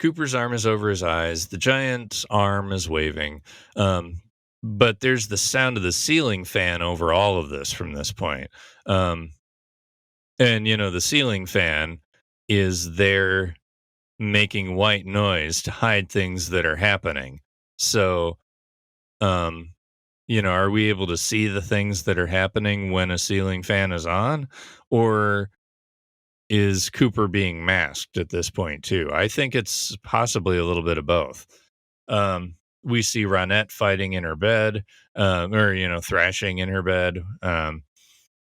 Cooper's arm is over his eyes. The giant's arm is waving. but there's the sound of the ceiling fan over all of this from this point. Um, and the ceiling fan is there making white noise to hide things that are happening. So, um, are we able to see the things that are happening when a ceiling fan is on, or is Cooper being masked at this point too? I think it's possibly a little bit of both. We see Ronette fighting in her bed, or thrashing in her bed.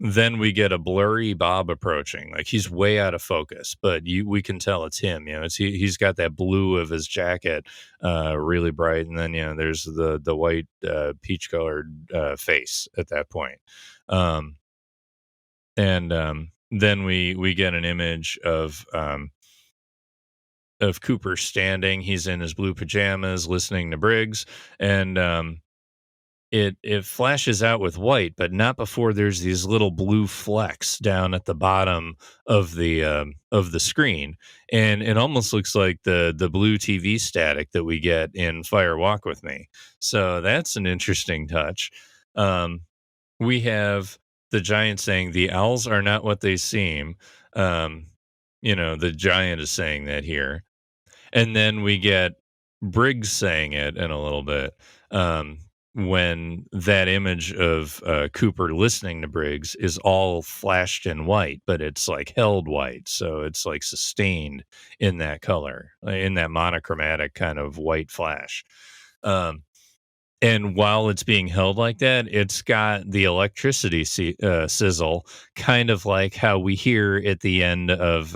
Then we get a blurry Bob approaching, like he's way out of focus, but we can tell it's him. He's got that blue of his jacket, really bright, and then there's the white peach colored face at that point. And then we get an image of Cooper standing. He's in his blue pajamas, listening to Briggs, and it flashes out with white, but not before there's these little blue flecks down at the bottom of the screen, and it almost looks like the blue TV static that we get in Fire Walk with Me. So that's an interesting touch. We have the giant saying the owls are not what they seem. The giant is saying that here. And then we get Briggs saying it in a little bit, when that image of Cooper listening to Briggs is all flashed in white, but it's like held white. So it's like sustained in that color, in that monochromatic kind of white flash. And while it's being held like that, it's got the electricity sizzle, kind of like how we hear at the end of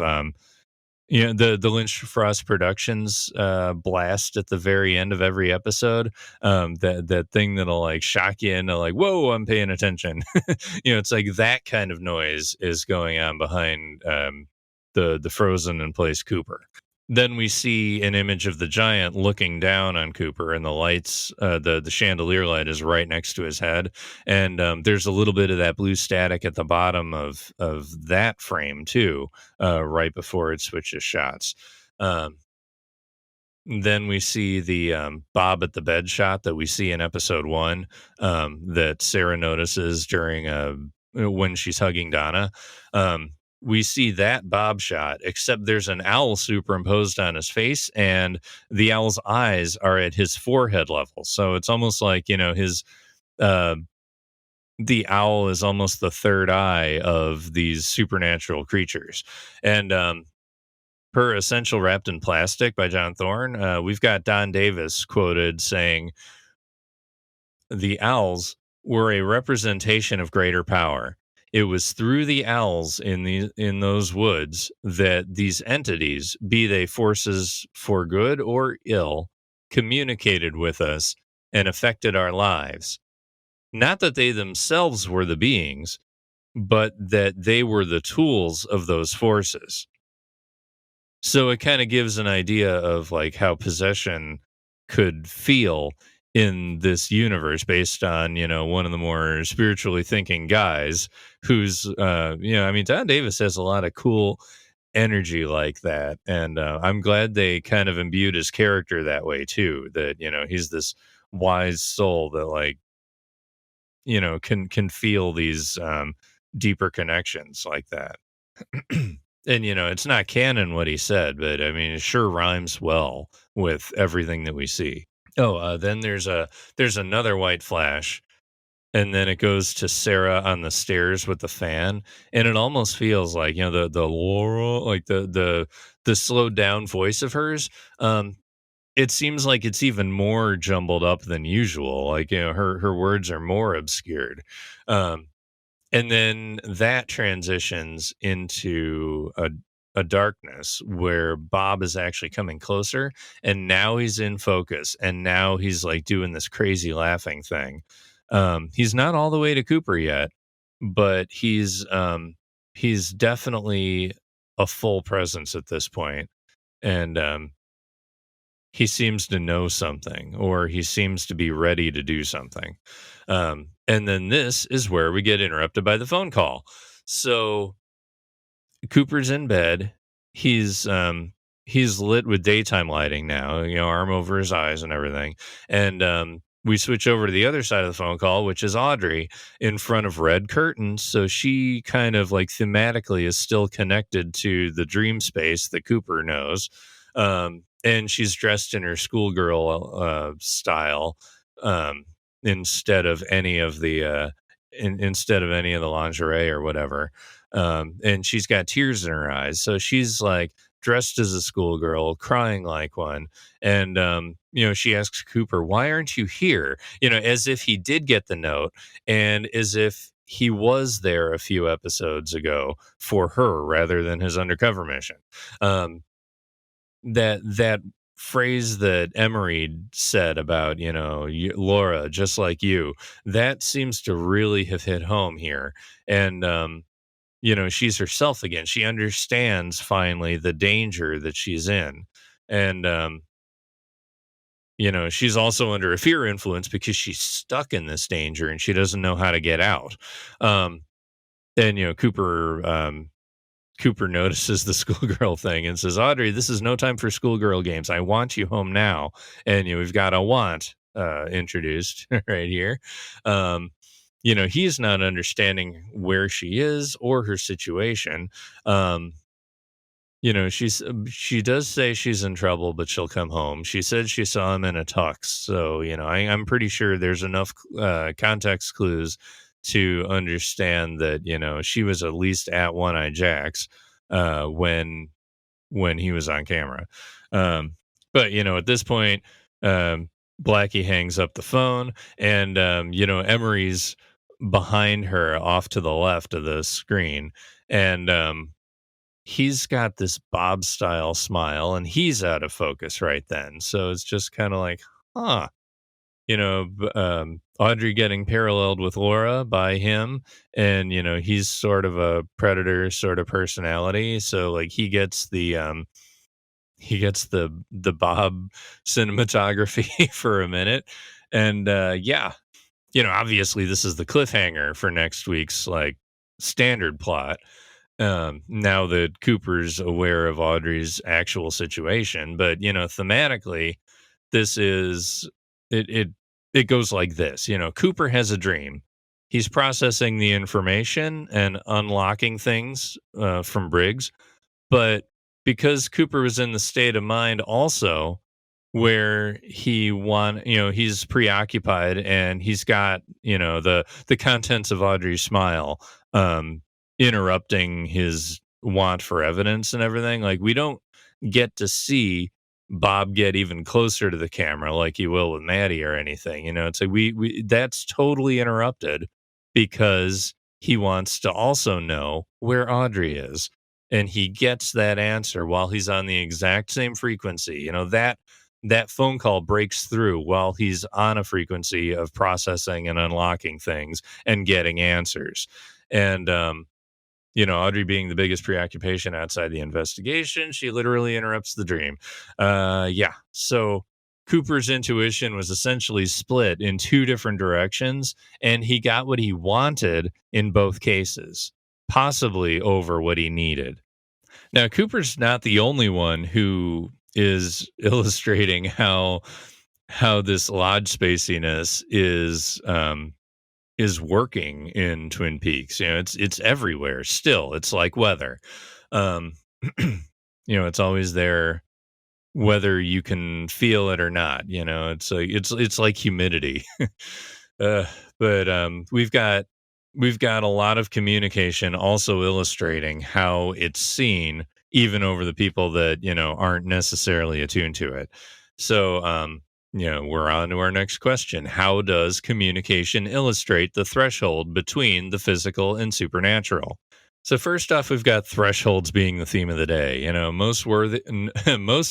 the Lynch Frost Productions blast at the very end of every episode. That thing that'll like shock you into like, whoa, I'm paying attention. It's like that kind of noise is going on behind the frozen in place Cooper. Then we see an image of the giant looking down on Cooper, and the lights, the chandelier light is right next to his head, and there's a little bit of that blue static at the bottom of that frame too, right before it switches shots. Then we see the Bob at the bed shot that we see in episode 1, that Sarah notices during when she's hugging Donna. We see that Bob shot, except there's an owl superimposed on his face, and the owl's eyes are at his forehead level. So it's almost like, his the owl is almost the third eye of these supernatural creatures. And per Essential Wrapped in Plastic by John Thorne, we've got Don Davis quoted saying, "The owls were a representation of greater power. It was through the owls in those woods that these entities, be they forces for good or ill, communicated with us and affected our lives. Not that they themselves were the beings, but that they were the tools of those forces." So it kind of gives an idea of like how possession could feel in this universe based on, one of the more spiritually thinking guys who's, Don Davis has a lot of cool energy like that. And I'm glad they kind of imbued his character that way too, that, he's this wise soul that like, can feel these deeper connections like that. And it's not canon what he said, but I mean, it sure rhymes well with everything that we see. Oh, then there's another white flash, and then it goes to Sarah on the stairs with the fan, and it almost feels like the Laura, like the slowed down voice of hers. It seems like it's even more jumbled up than usual. Like her words are more obscured. And then that transitions into a darkness where Bob is actually coming closer, and now he's in focus, and now he's like doing this crazy laughing thing. He's not all the way to Cooper yet, but he's definitely a full presence at this point, and he seems to know something, or he seems to be ready to do something. And then this is where we get interrupted by the phone call. So Cooper's in bed. He's lit with daytime lighting now, arm over his eyes and everything. And we switch over to the other side of the phone call, which is Audrey in front of red curtains. So she kind of like thematically is still connected to the dream space that Cooper knows. And she's dressed in her schoolgirl style instead of any of the instead of any of the lingerie or whatever. And she's got tears in her eyes. So she's like dressed as a schoolgirl, crying like one. And, she asks Cooper, why aren't you here? As if he did get the note and as if he was there a few episodes ago for her rather than his undercover mission. That phrase that Emery said about, Laura, just like you, that seems to really have hit home here. And, she's herself again. She understands finally the danger that she's in. And, she's also under a fear influence because she's stuck in this danger and she doesn't know how to get out. And, Cooper notices the schoolgirl thing and says, Audrey, this is no time for schoolgirl games. I want you home now. And, we've got a want introduced right here. He's not understanding where she is or her situation. She does say she's in trouble, but she'll come home. She said she saw him in a tux. So, I'm pretty sure there's enough context clues to understand that, she was at least at One Eye Jack's when he was on camera. But, at this point, Blackie hangs up the phone and, Emery's behind her off to the left of the screen. And, he's got this Bob style smile and he's out of focus right then. So it's just kind of like, Audrey getting paralleled with Laura by him. And, he's sort of a predator sort of personality. So like he gets the Bob cinematography for a minute. And, obviously this is the cliffhanger for next week's like standard plot. Now that Cooper's aware of Audrey's actual situation, but thematically, this is it goes like this. Cooper has a dream. He's processing the information and unlocking things from Briggs, but because Cooper was in the state of mind also where he's preoccupied and he's got the contents of Audrey's smile interrupting his want for evidence and everything. Like we don't get to see Bob get even closer to the camera like he will with Maddy or anything. It's like we that's totally interrupted because he wants to also know where Audrey is. And he gets that answer while he's on the exact same frequency. That phone call breaks through while he's on a frequency of processing and unlocking things and getting answers. And, Audrey being the biggest preoccupation outside the investigation, she literally interrupts the dream. So Cooper's intuition was essentially split in two different directions, and he got what he wanted in both cases, possibly over what he needed. Now, Cooper's not the only one who is illustrating how this lodge spaciness is working in Twin Peaks. It's everywhere still. It's like weather. It's always there whether you can feel it or not. It's like humidity. But we've got a lot of communication also illustrating how it's seen even over the people that aren't necessarily attuned to it. So we're on to our next question. How does communication illustrate the threshold between the physical and supernatural? So first off, we've got thresholds being the theme of the day. Most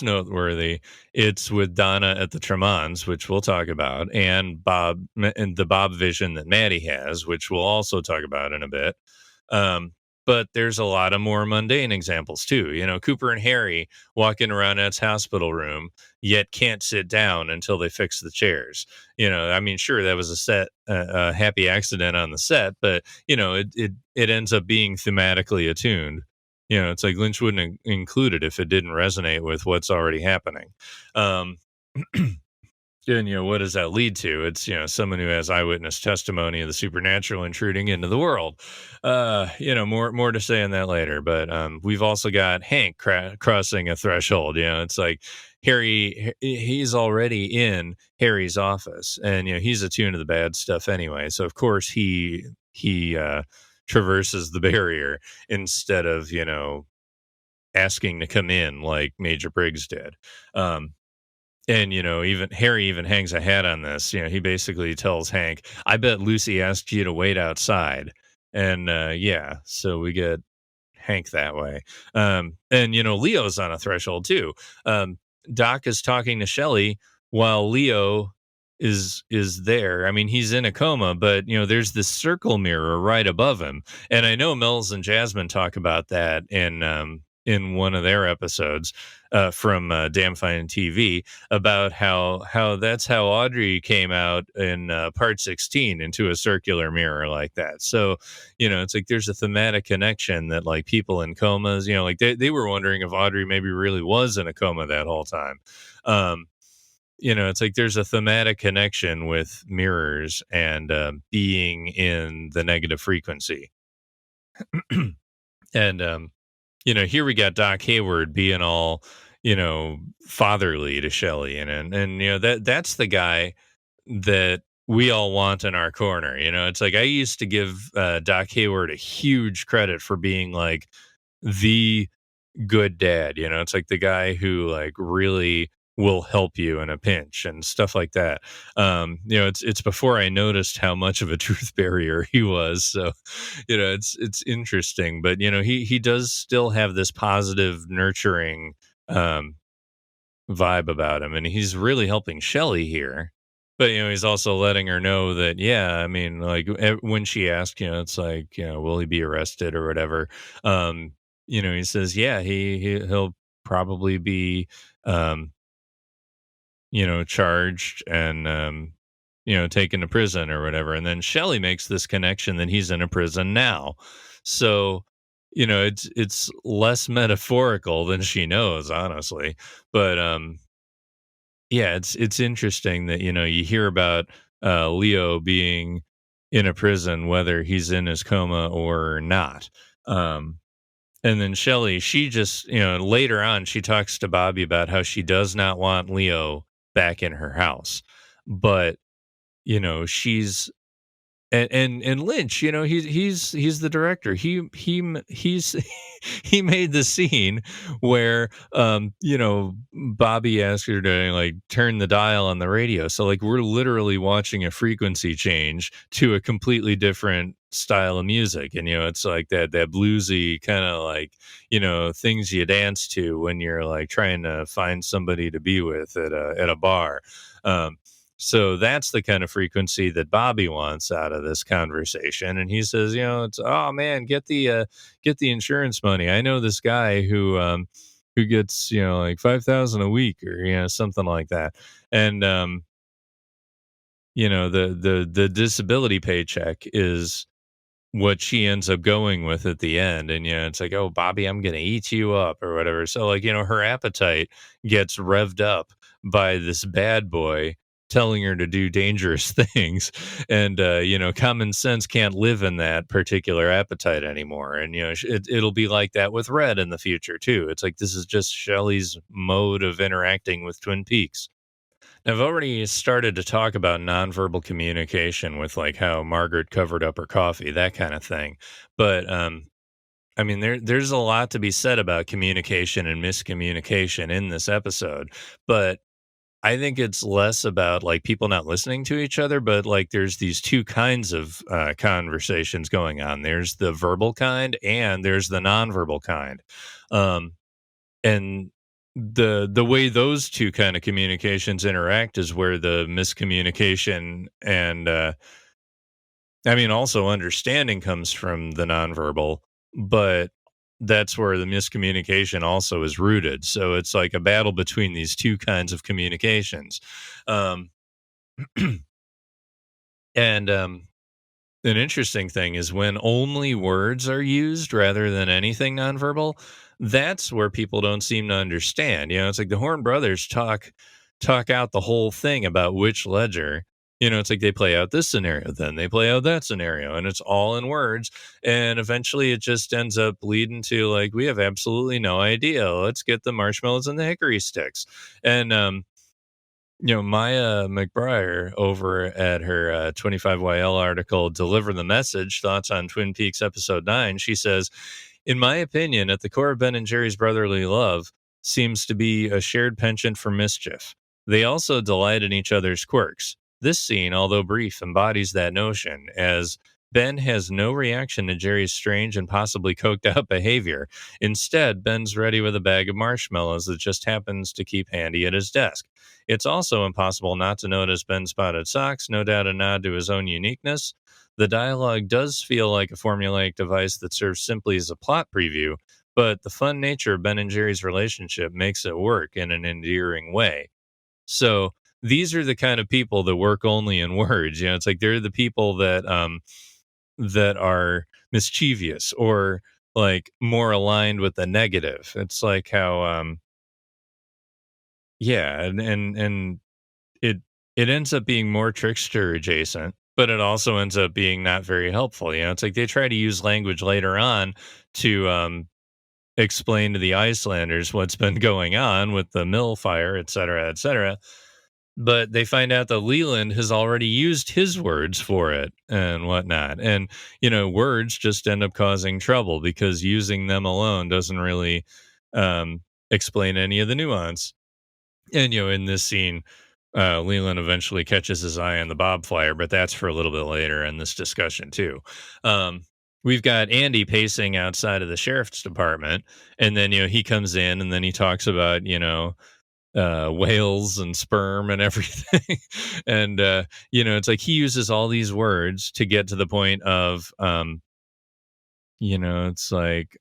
noteworthy, it's with Donna at the Tremonds, which we'll talk about, and Bob and the Bob vision that Maddy has, which we'll also talk about in a bit. But there's a lot of more mundane examples too. Cooper and Harry walking around Ed's hospital room, yet can't sit down until they fix the chairs. Sure, that was a happy accident on the set, but it ends up being thematically attuned. It's like Lynch wouldn't include it if it didn't resonate with what's already happening. And, what does that lead to? It's, someone who has eyewitness testimony of the supernatural intruding into the world. More to say on that later. But we've also got Hank crossing a threshold. It's like he's already in Harry's office, and he's attuned to the bad stuff anyway. So of course he traverses the barrier instead of asking to come in like Major Briggs did. And even Harry even hangs a hat on this. He basically tells Hank, "I bet Lucy asked you to wait outside." And yeah, so we get Hank that way. And Leo's on a threshold too. Doc is talking to Shelley while Leo is there. I mean, he's in a coma, but there's this circle mirror right above him. And I know Mills and Jasmine talk about that in one of their episodes from Damn Fine TV about how that's how Audrey came out in part 16 into a circular mirror like that. So it's like there's a thematic connection that like people in comas, like they were wondering if Audrey maybe really was in a coma that whole time. It's like there's a thematic connection with mirrors and being in the negative frequency. And here we got Doc Hayward being all, fatherly to Shelley, and that's the guy that we all want in our corner. It's like I used to give Doc Hayward a huge credit for being like the good dad. It's like the guy who like really will help you in a pinch and stuff like that. It's before I noticed how much of a truth barrier he was. So, it's interesting, but he does still have this positive, nurturing vibe about him, and he's really helping Shelley here. But he's also letting her know that, yeah, I mean, like when she asked, it's like, will he be arrested or whatever? He says, yeah, he'll probably be charged and taken to prison or whatever. And then Shelley makes this connection that he's in a prison now. So, it's less metaphorical than she knows, honestly. But yeah, it's interesting that you hear about Leo being in a prison, whether he's in his coma or not. And then Shelley, she just, later on, she talks to Bobby about how she does not want Leo back in her house. But, she's and Lynch, he's the director. He's he made the scene where Bobby asked her to like turn the dial on the radio. So like we're literally watching a frequency change to a completely different style of music. And it's like that bluesy kind of like, things you dance to when you're like trying to find somebody to be with at a bar. So that's the kind of frequency that Bobby wants out of this conversation. And he says, it's, oh man, get the insurance money. I know this guy who gets, like $5,000 a week or, something like that. And, the disability paycheck is what she ends up going with at the end. And, it's like, oh, Bobby, I'm going to eat you up or whatever. So like, her appetite gets revved up by this bad boy telling her to do dangerous things. And, common sense can't live in that particular appetite anymore. And, it'll be like that with Red in the future too. It's like, this is just Shelley's mode of interacting with Twin Peaks. I've already started to talk about nonverbal communication with like how Margaret covered up her coffee, that kind of thing. But, I mean, there's a lot to be said about communication and miscommunication in this episode, but I think it's less about like people not listening to each other, but like there's these two kinds of conversations going on. There's the verbal kind and there's the nonverbal kind. And the way those two kind of communications interact is where the miscommunication and I mean also understanding comes from the nonverbal, but that's where the miscommunication also is rooted. So it's like a battle between these two kinds of communications. And an interesting thing is when only words are used rather than anything nonverbal, that's where people don't seem to understand. It's like the Horn brothers talk talk out the whole thing about which ledger. It's like they play out this scenario, then they play out that scenario, and it's all in words. And eventually it just ends up leading to like, we have absolutely no idea. Let's get the marshmallows and the hickory sticks. And, Maya McBriar over at her 25YL article, Deliver the Message, Thoughts on Twin Peaks Episode 9, she says, in my opinion, at the core of Ben and Jerry's brotherly love seems to be a shared penchant for mischief. They also delight in each other's quirks. This scene, although brief, embodies that notion, as Ben has no reaction to Jerry's strange and possibly coked out behavior. Instead, Ben's ready with a bag of marshmallows that just happens to keep handy at his desk. It's also impossible not to notice Ben's spotted socks, no doubt a nod to his own uniqueness. The dialogue does feel like a formulaic device that serves simply as a plot preview, but the fun nature of Ben and Jerry's relationship makes it work in an endearing way. So these are the kind of people that work only in words. It's like they're the people that are mischievous or like more aligned with the negative. It's like how and it ends up being more trickster adjacent, but it also ends up being not very helpful. It's like they try to use language later on to explain to the Icelanders what's been going on with the mill fire, et cetera, et cetera. But they find out that Leland has already used his words for it and whatnot. And, words just end up causing trouble because using them alone doesn't really explain any of the nuance. And, in this scene, Leland eventually catches his eye on the Bob flyer, but that's for a little bit later in this discussion, too. We've got Andy pacing outside of the sheriff's department, and then, he comes in and then he talks about, whales and sperm and everything. And, it's like he uses all these words to get to the point of, it's like,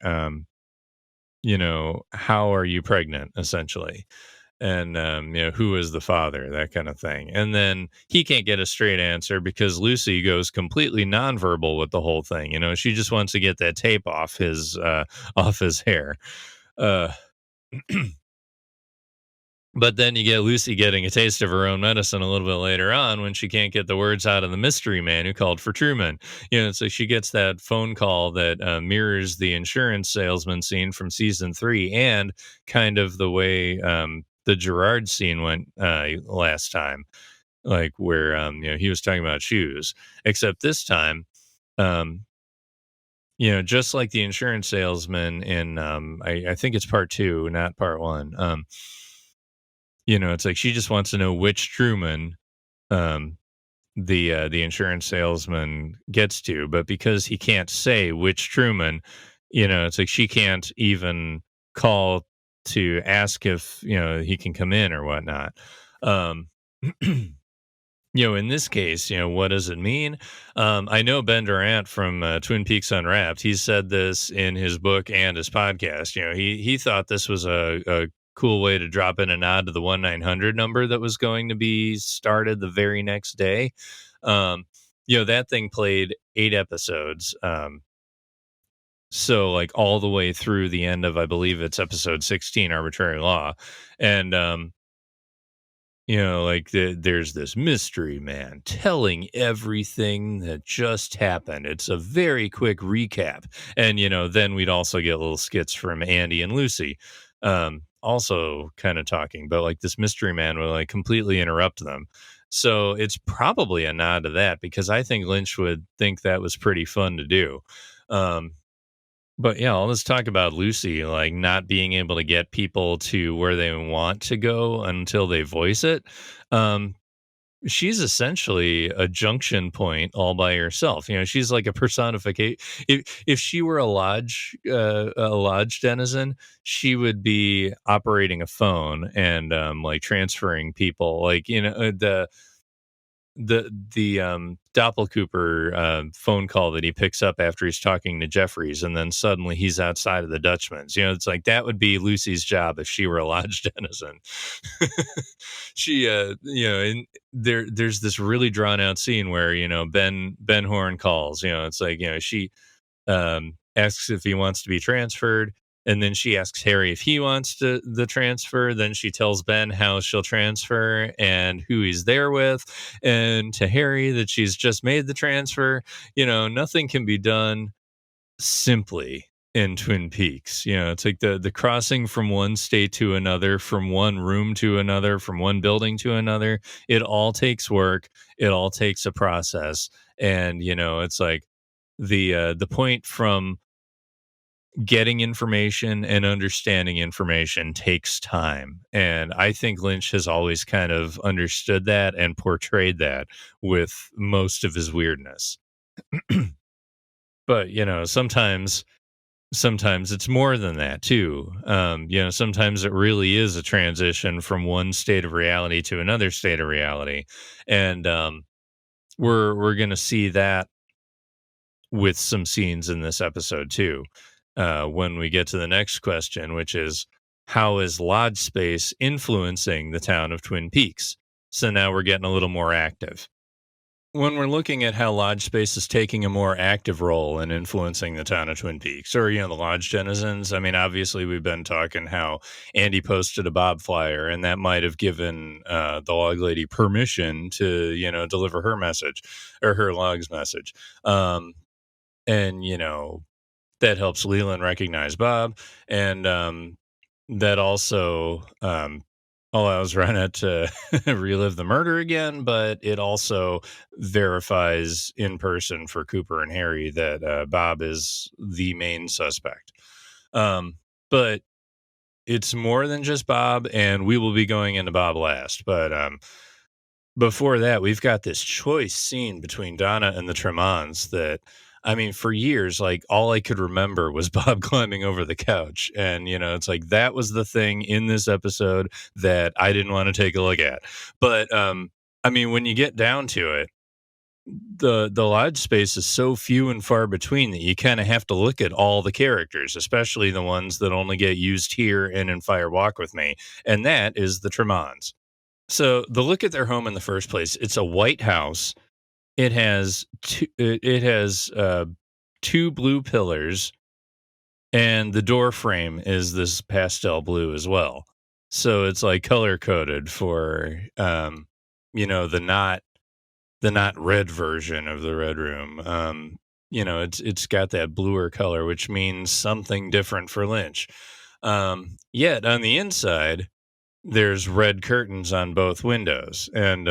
how are you pregnant, essentially? And who is the father, that kind of thing. And then he can't get a straight answer because Lucy goes completely nonverbal with the whole thing. She just wants to get that tape off his hair. But then you get Lucy getting a taste of her own medicine a little bit later on when she can't get the words out of the mystery man who called for Truman. So she gets that phone call that mirrors the insurance salesman scene from season 3 and kind of the way the Gerard scene went last time, like where he was talking about shoes, except this time, just like the insurance salesman in I think it's part 2, not part 1. It's like she just wants to know which Truman the insurance salesman gets to, but because he can't say which Truman, it's like she can't even call to ask if he can come in or whatnot. In this case, what does it mean? I know Ben Durant from Twin Peaks Unwrapped. He said this in his book and his podcast. He thought this was a cool way to drop in a nod to the 1-900 number that was going to be started the very next day. That thing played 8 episodes. So like all the way through the end of, I believe it's episode 16, Arbitrary Law. And, there's this mystery man telling everything that just happened. It's a very quick recap. And, then we'd also get little skits from Andy and Lucy. Also kind of talking, but like this mystery man will like completely interrupt them. So it's probably a nod to that because I think Lynch would think that was pretty fun to do. But yeah, let's talk about Lucy, like not being able to get people to where they want to go until they voice it. She's essentially a junction point all by herself. She's like a personification. If she were a lodge denizen, she would be operating a phone and like transferring people. Like the Doppelcooper phone call that he picks up after he's talking to Jeffries, and then suddenly he's outside of the Dutchman's. It's like that would be Lucy's job if she were a lodge denizen. She, and there's this really drawn out scene where Ben Horn calls. It's like she asks if he wants to be transferred. And then she asks Harry if he wants the transfer. Then she tells Ben how she'll transfer and who he's there with. And to Harry that she's just made the transfer. Nothing can be done simply in Twin Peaks. It's like the crossing from one state to another, from one room to another, from one building to another. It all takes work. It all takes a process. And, it's like the point from getting information and understanding information takes time. And I think Lynch has always kind of understood that and portrayed that with most of his weirdness. But, sometimes it's more than that too. Sometimes it really is a transition from one state of reality to another state of reality. And we're going to see that with some scenes in this episode too. When we get to the next question, which is, how is lodge space influencing the town of Twin Peaks? So now we're getting a little more active. When we're looking at how lodge space is taking a more active role in influencing the town of Twin Peaks, or, the lodge denizens, I mean, obviously we've been talking how Andy posted a Bob flyer, and that might have given the log lady permission to, deliver her message, or her log's message. And, that helps Leland recognize Bob, and that also allows Ronette to relive the murder again, but it also verifies in person for Cooper and Harry that Bob is the main suspect. But it's more than just Bob, and we will be going into Bob last. But before that, we've got this choice scene between Donna and the Tremonds that, I mean, for years, like, all I could remember was Bob climbing over the couch. And, it's like that was the thing in this episode that I didn't want to take a look at. But, I mean, when you get down to it, the lodge space is so few and far between that you kind of have to look at all the characters, especially the ones that only get used here and in Fire Walk with Me. And that is the Tremonds. So the look at their home in the first place, it's a white house. It has two blue pillars, and the door frame is this pastel blue as well. So it's like color coded for the not red version of the Red Room. It's got that bluer color, which means something different for Lynch. Yet on the inside, there's red curtains on both windows. And,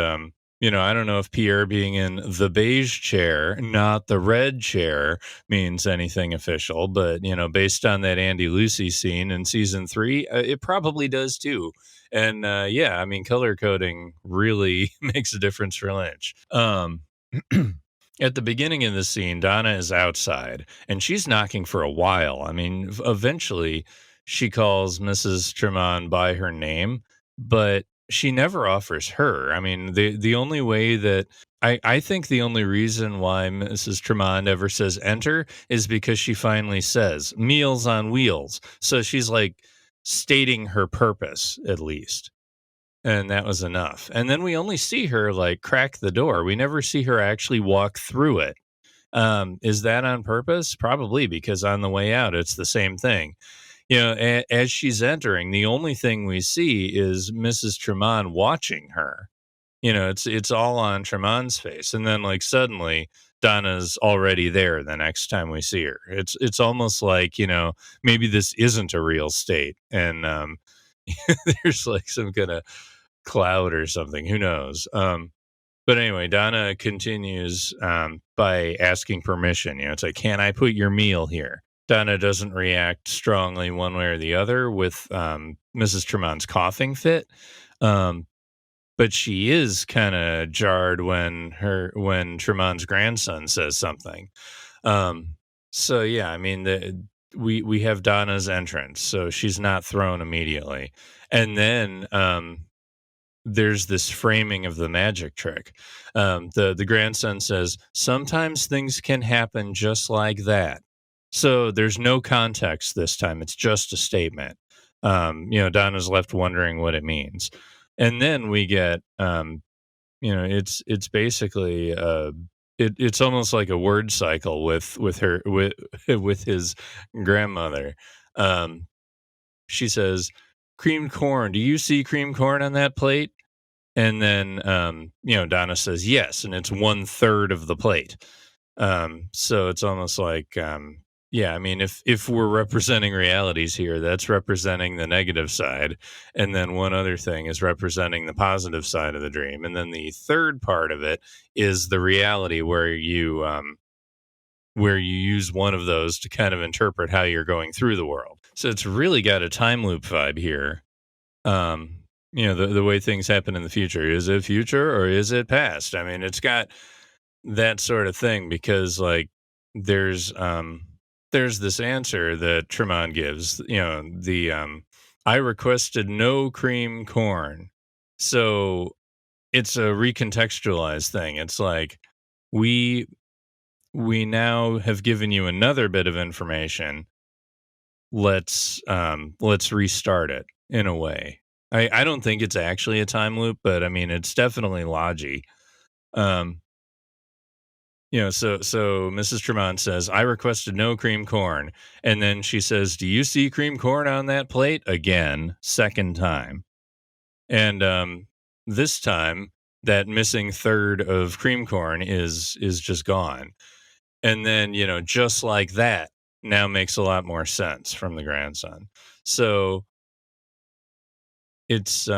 I don't know if Pierre being in the beige chair, not the red chair, means anything official. But, based on that Andy Lucy scene in season 3, it probably does too. And, I mean, color coding really makes a difference for Lynch. At the beginning of the scene, Donna is outside, and she's knocking for a while. I mean, eventually she calls Mrs. Tremond by her name, but she never offers her. I mean, the only way that I think the only reason why Mrs. Tremond ever says enter is because she finally says Meals on Wheels. So she's like stating her purpose, at least. And that was enough. And then we only see her like crack the door. We never see her actually walk through it. Is that on purpose? Probably, because on the way out, it's the same thing. As she's entering, the only thing we see is Mrs. Tremond watching her. It's all on Tremond's face. And then like suddenly Donna's already there the next time we see her. It's almost like, maybe this isn't a real state. And there's like some kind of cloud or something. Who knows? But anyway, Donna continues by asking permission. It's like, can I put your meal here? Donna doesn't react strongly one way or the other with Mrs. Tremond's coughing fit. But she is kind of jarred when Tremond's grandson says something. So yeah, I mean, we have Donna's entrance, so she's not thrown immediately. And then there's this framing of the magic trick. The grandson says, sometimes things can happen just like that. So there's no context this time. It's just a statement. Donna's left wondering what it means. And then we get, it's basically, it's almost like a word cycle with his grandmother. She says, creamed corn. Do you see creamed corn on that plate? And then, Donna says yes, and it's 1/3 of the plate. So it's almost like, if we're representing realities here, that's representing the negative side. And then one other thing is representing the positive side of the dream. And then the third part of it is the reality where you use one of those to kind of interpret how you're going through the world. So it's really got a time loop vibe here. The way things happen in the future. Is it future or is it past? I mean, it's got that sort of thing because there's this answer that Tremond gives, I requested no cream corn. So it's a recontextualized thing. It's like we now have given you another bit of information. Let's restart it in a way. I don't think it's actually a time loop, but I mean, it's definitely logy. So Mrs. Tremond says, I requested no cream corn. And then she says, do you see cream corn on that plate? Again, second time. And this time, that missing third of cream corn is just gone. And then, just like that, now makes a lot more sense from the grandson. So it's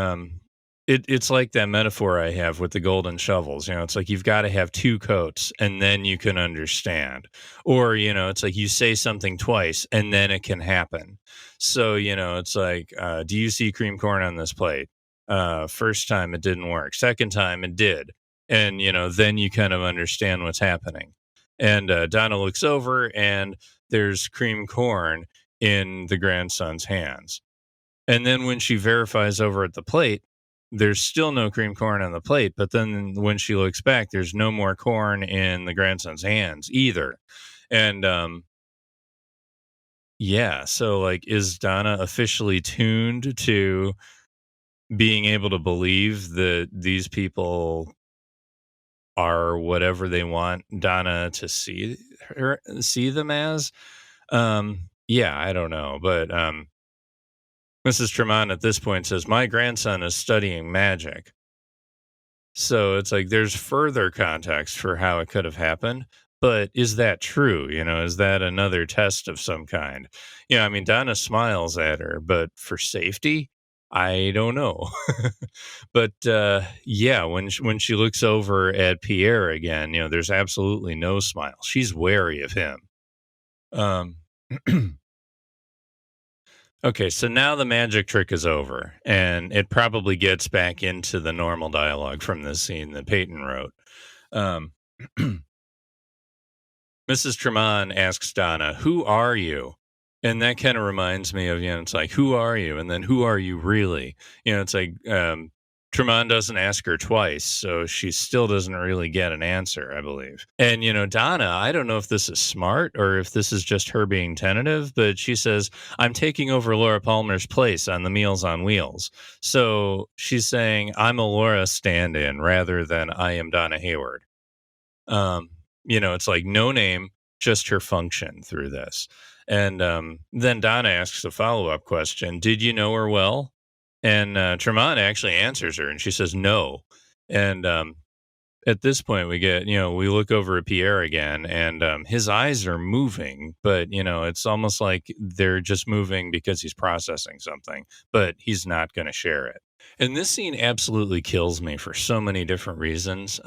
it's like that metaphor I have with the golden shovels. It's like you've got to have two coats and then you can understand. Or, it's like you say something twice and then it can happen. So, it's like, do you see cream corn on this plate? First time it didn't work. Second time it did. And, then you kind of understand what's happening. And Donna looks over and there's cream corn in the grandson's hands. And then when she verifies over at the plate, there's still no cream corn on the plate. But then when she looks back, there's no more corn in the grandson's hands either. And so is Donna officially tuned to being able to believe that these people are whatever they want Donna to see them as? I don't know. But Mrs. Tremond at this point says, my grandson is studying magic. So it's like there's further context for how it could have happened. But is that true? Is that another test of some kind? Donna smiles at her, but for safety, I don't know. But when she looks over at Pierre again, there's absolutely no smile. She's wary of him. Okay, so now the magic trick is over, and it probably gets back into the normal dialogue from this scene that Peyton wrote. Mrs. Tremond asks Donna, who are you? And that kind of reminds me of, it's like, who are you? And then who are you really? It's like Tremond doesn't ask her twice, so she still doesn't really get an answer, I believe. And, Donna, I don't know if this is smart or if this is just her being tentative, but she says, I'm taking over Laura Palmer's place on the Meals on Wheels. So she's saying, I'm a Laura stand-in rather than I am Donna Hayward. It's like no name, just her function through this. And then Donna asks a follow-up question. Did you know her well? And Tremond actually answers her, and she says no. And at this point, we get, we look over at Pierre again, and his eyes are moving, but, it's almost like they're just moving because he's processing something, but he's not going to share it. And this scene absolutely kills me for so many different reasons.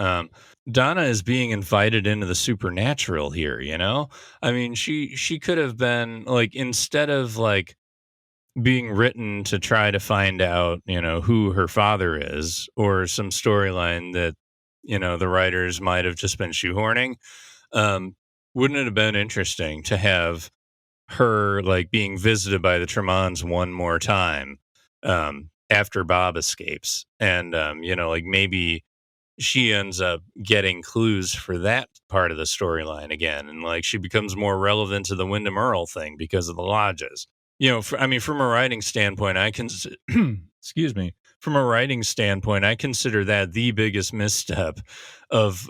Donna is being invited into the supernatural here, she could have been instead of being written to try to find out, who her father is or some storyline that, the writers might have just been shoehorning. Wouldn't it have been interesting to have her being visited by the Tremonds one more time after Bob escapes? And, maybe she ends up getting clues for that part of the storyline again. And she becomes more relevant to the Wyndham Earl thing because of the lodges. From a writing standpoint, excuse me. From a writing standpoint, I consider that the biggest misstep of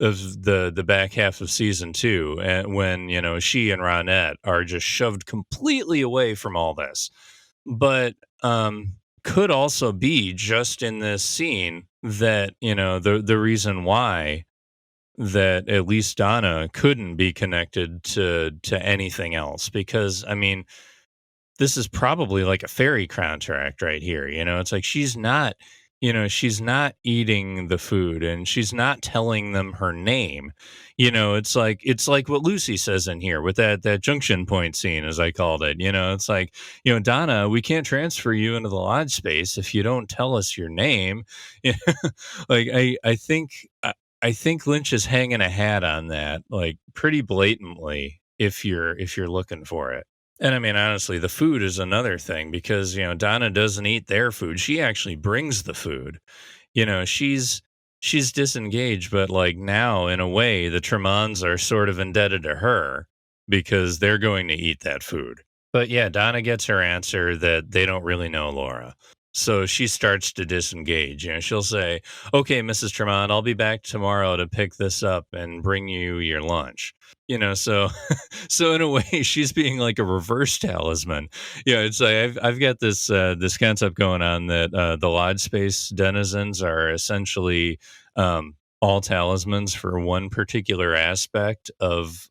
the back half of season 2, and when she and Ronette are just shoved completely away from all this. But could also be just in this scene that the reason why that at least Donna couldn't be connected to anything else, because I mean this is probably like a fairy contract right here. It's like she's not eating the food, and she's not telling them her name. It's like what Lucy says in here with that junction point scene, as I called it. It's like, Donna, we can't transfer you into the lodge space if you don't tell us your name. Like I think Lynch is hanging a hat on that, like, pretty blatantly, if you're looking for it. And I mean, honestly, the food is another thing, because, Donna doesn't eat their food. She actually brings the food. She's disengaged, but like now, in a way, the Tremonds are sort of indebted to her because they're going to eat that food. But yeah, Donna gets her answer that they don't really know Laura. So she starts to disengage. She'll say, "Okay, Mrs. Tremond, I'll be back tomorrow to pick this up and bring you your lunch." So so in a way, she's being like a reverse talisman. It's like I've got this concept going on that the lodge space denizens are essentially all talismans for one particular aspect of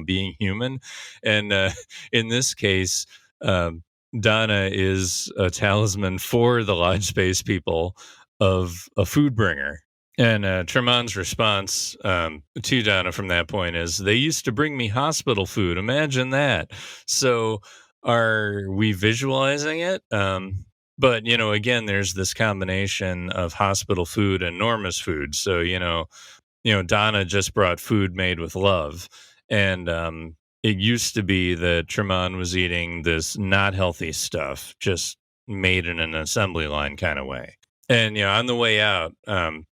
being human, and in this case, Donna is a talisman for the lodge space people of a food bringer. And Tremond's response to Donna from that point is, "They used to bring me hospital food. Imagine that." So are we visualizing it? But, again, there's this combination of hospital food and Norma's food. So, Donna just brought food made with love. And it used to be that Tremond was eating this not healthy stuff, just made in an assembly line kind of way. And on the way out,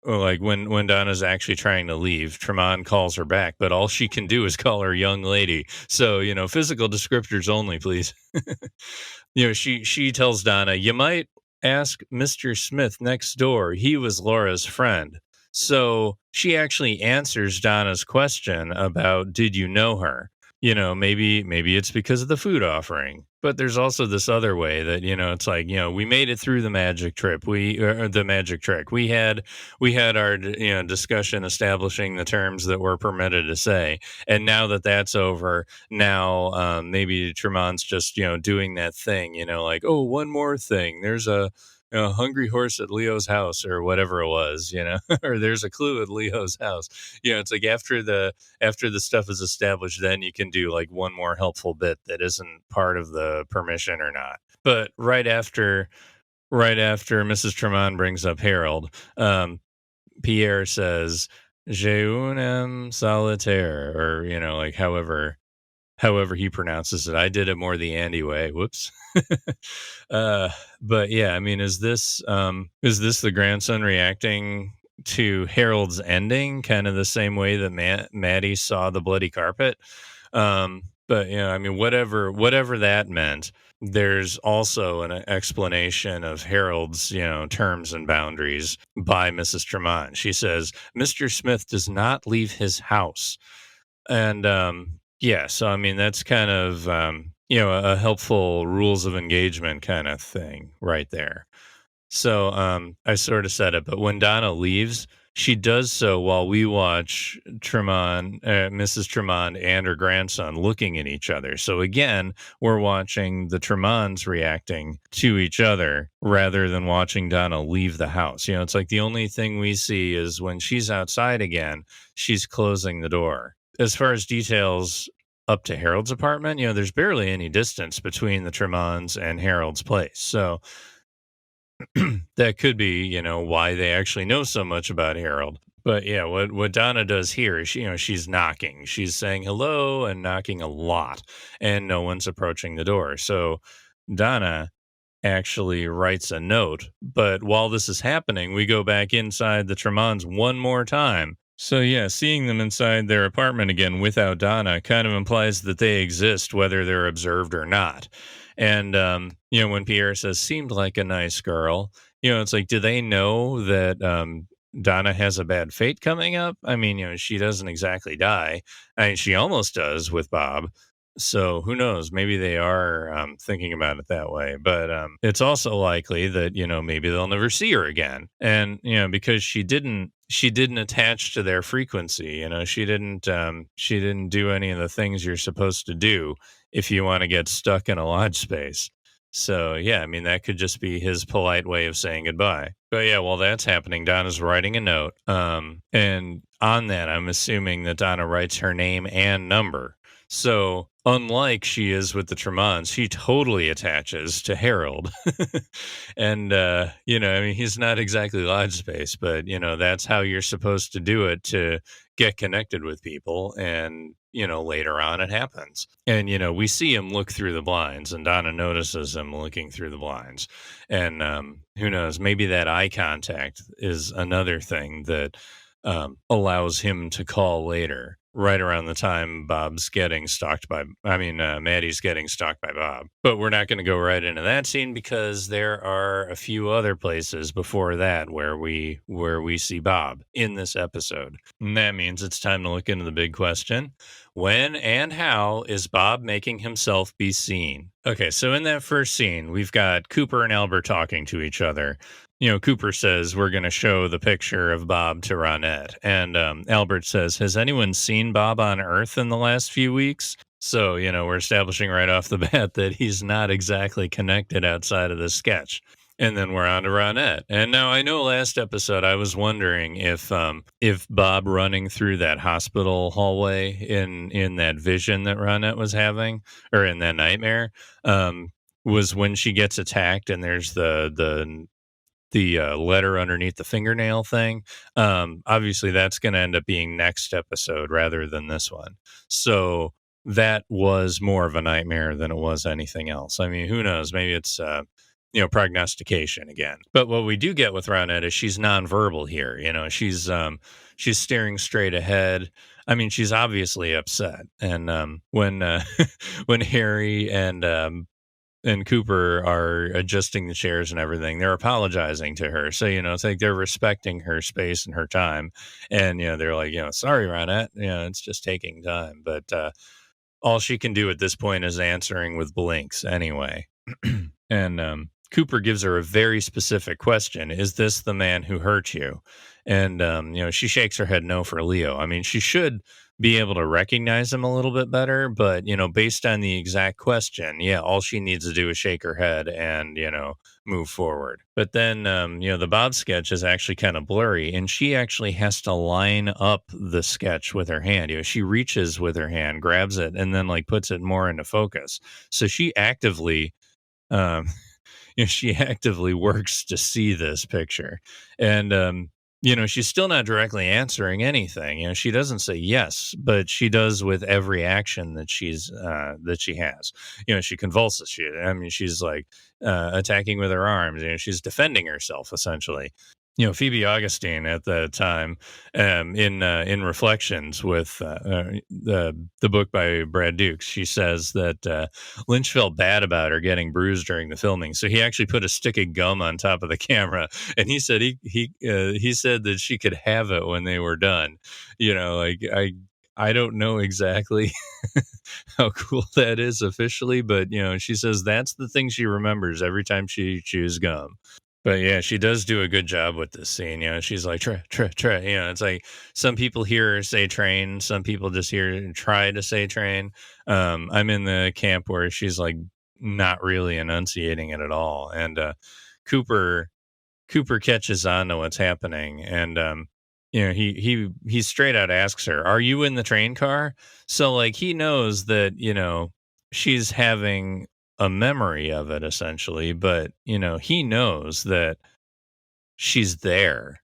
like when Donna's actually trying to leave, Tremond calls her back, but all she can do is call her young lady. So physical descriptors only, please. She tells Donna, "You might ask Mr. Smith next door. He was Laura's friend." So she actually answers Donna's question about, did you know her? Maybe it's because of the food offering, but there's also this other way that, it's like, we made it through the magic trip. The magic trick. We had our, discussion establishing the terms that we're permitted to say. And now that that's over, now maybe Tremond's just, doing that thing, like, "Oh, one more thing. There's a hungry horse at Leo's house," or whatever it was, or "There's a clue at Leo's house." It's like after the stuff is established, then you can do like one more helpful bit that isn't part of the permission or not. But right after Mrs. Tremond brings up Harold, Pierre says, "Je un homme solitaire," or like however he pronounces it. I did it more the Andy way. Whoops. But yeah, I mean, is this the grandson reacting to Harold's ending, kind of the same way that Maddy saw the bloody carpet? But I mean, whatever that meant, there's also an explanation of Harold's, terms and boundaries by Mrs. Tremond. She says, "Mr. Smith does not leave his house." And yeah, so I mean, that's kind of a helpful rules of engagement kind of thing right there. So I sort of said it, but when Donna leaves, she does so while we watch Mrs. Tremond and her grandson looking at each other. So again, we're watching the Tremonds reacting to each other rather than watching Donna leave the house. It's like the only thing we see is when she's outside again, she's closing the door. As far as details up to Harold's apartment, there's barely any distance between the Tremonds and Harold's place. So that could be, why they actually know so much about Harold. But yeah, what Donna does here is, she's knocking. She's saying hello and knocking a lot, and no one's approaching the door. So Donna actually writes a note. But while this is happening, we go back inside the Tremonds one more time. So yeah, seeing them inside their apartment again without Donna kind of implies that they exist, whether they're observed or not. And when Pierre says, "Seemed like a nice girl," it's like, do they know that Donna has a bad fate coming up. I mean, she doesn't exactly die. I mean, she almost does with Bob. So who knows? Maybe they are thinking about it that way. But it's also likely that maybe they'll never see her again, and because she didn't attach to their frequency. She didn't do any of the things you're supposed to do if you want to get stuck in a lodge space. So yeah, I mean that could just be his polite way of saying goodbye. But yeah, while that's happening, Donna's writing a note. And on that, I'm assuming that Donna writes her name and number. So unlike she is with the Tremonds, she totally attaches to Harold. And I mean he's not exactly lodge space, but that's how you're supposed to do it to get connected with people. And later on it happens. And we see him look through the blinds, and Donna notices him looking through the blinds. And who knows, maybe that eye contact is another thing that allows him to call later, right around the time Maddy's getting stalked by Bob. But we're not going to go right into that scene because there are a few other places before that where we see Bob in this episode. And that means it's time to look into the big question. When and how is Bob making himself be seen? Okay, so in that first scene, we've got Cooper and Albert talking to each other. Cooper says, we're going to show the picture of Bob to Ronette. And Albert says, has anyone seen Bob on Earth in the last few weeks? So, we're establishing right off the bat that he's not exactly connected outside of the sketch. And then we're on to Ronette. And now I know last episode I was wondering if Bob running through that hospital hallway in that vision that Ronette was having, or in that nightmare, was when she gets attacked and there's the letter underneath the fingernail thing. Obviously that's going to end up being next episode rather than this one. So that was more of a nightmare than it was anything else. I mean, who knows? Maybe it's prognostication again. But what we do get with Ronette is she's nonverbal here. She's staring straight ahead. I mean, she's obviously upset. And when Harry and Cooper are adjusting the chairs and everything, they're apologizing to her. So, it's like they're respecting her space and her time. And, they're like, sorry, Ronette, it's just taking time. But all she can do at this point is answering with blinks anyway. And Cooper gives her a very specific question. Is this the man who hurt you? And, she shakes her head no for Leo. I mean, she should be able to recognize him a little bit better, but based on the exact question, all she needs to do is shake her head and move forward. But then the Bob sketch is actually kind of blurry, and she actually has to line up the sketch with her hand. She reaches with her hand, grabs it, and then puts it more into focus. So she actively works to see this picture. And she's still not directly answering anything. She doesn't say yes, but she does with every action that she has. She convulses. She's attacking with her arms. She's defending herself essentially. Phoebe Augustine at the time, in Reflections with the book by Brad Dukes, she says that Lynch felt bad about her getting bruised during the filming, so he actually put a stick of gum on top of the camera, and he said he said that she could have it when they were done. I don't know exactly how cool that is officially, but she says that's the thing she remembers every time she chews gum. But yeah, she does do a good job with this scene. She's like, try. It's like some people hear her say train. Some people just hear and try to say train. I'm in the camp where she's not really enunciating it at all. And Cooper catches on to what's happening. And, he straight out asks her, are you in the train car? So he knows that, she's having a memory of it essentially, but he knows that she's there,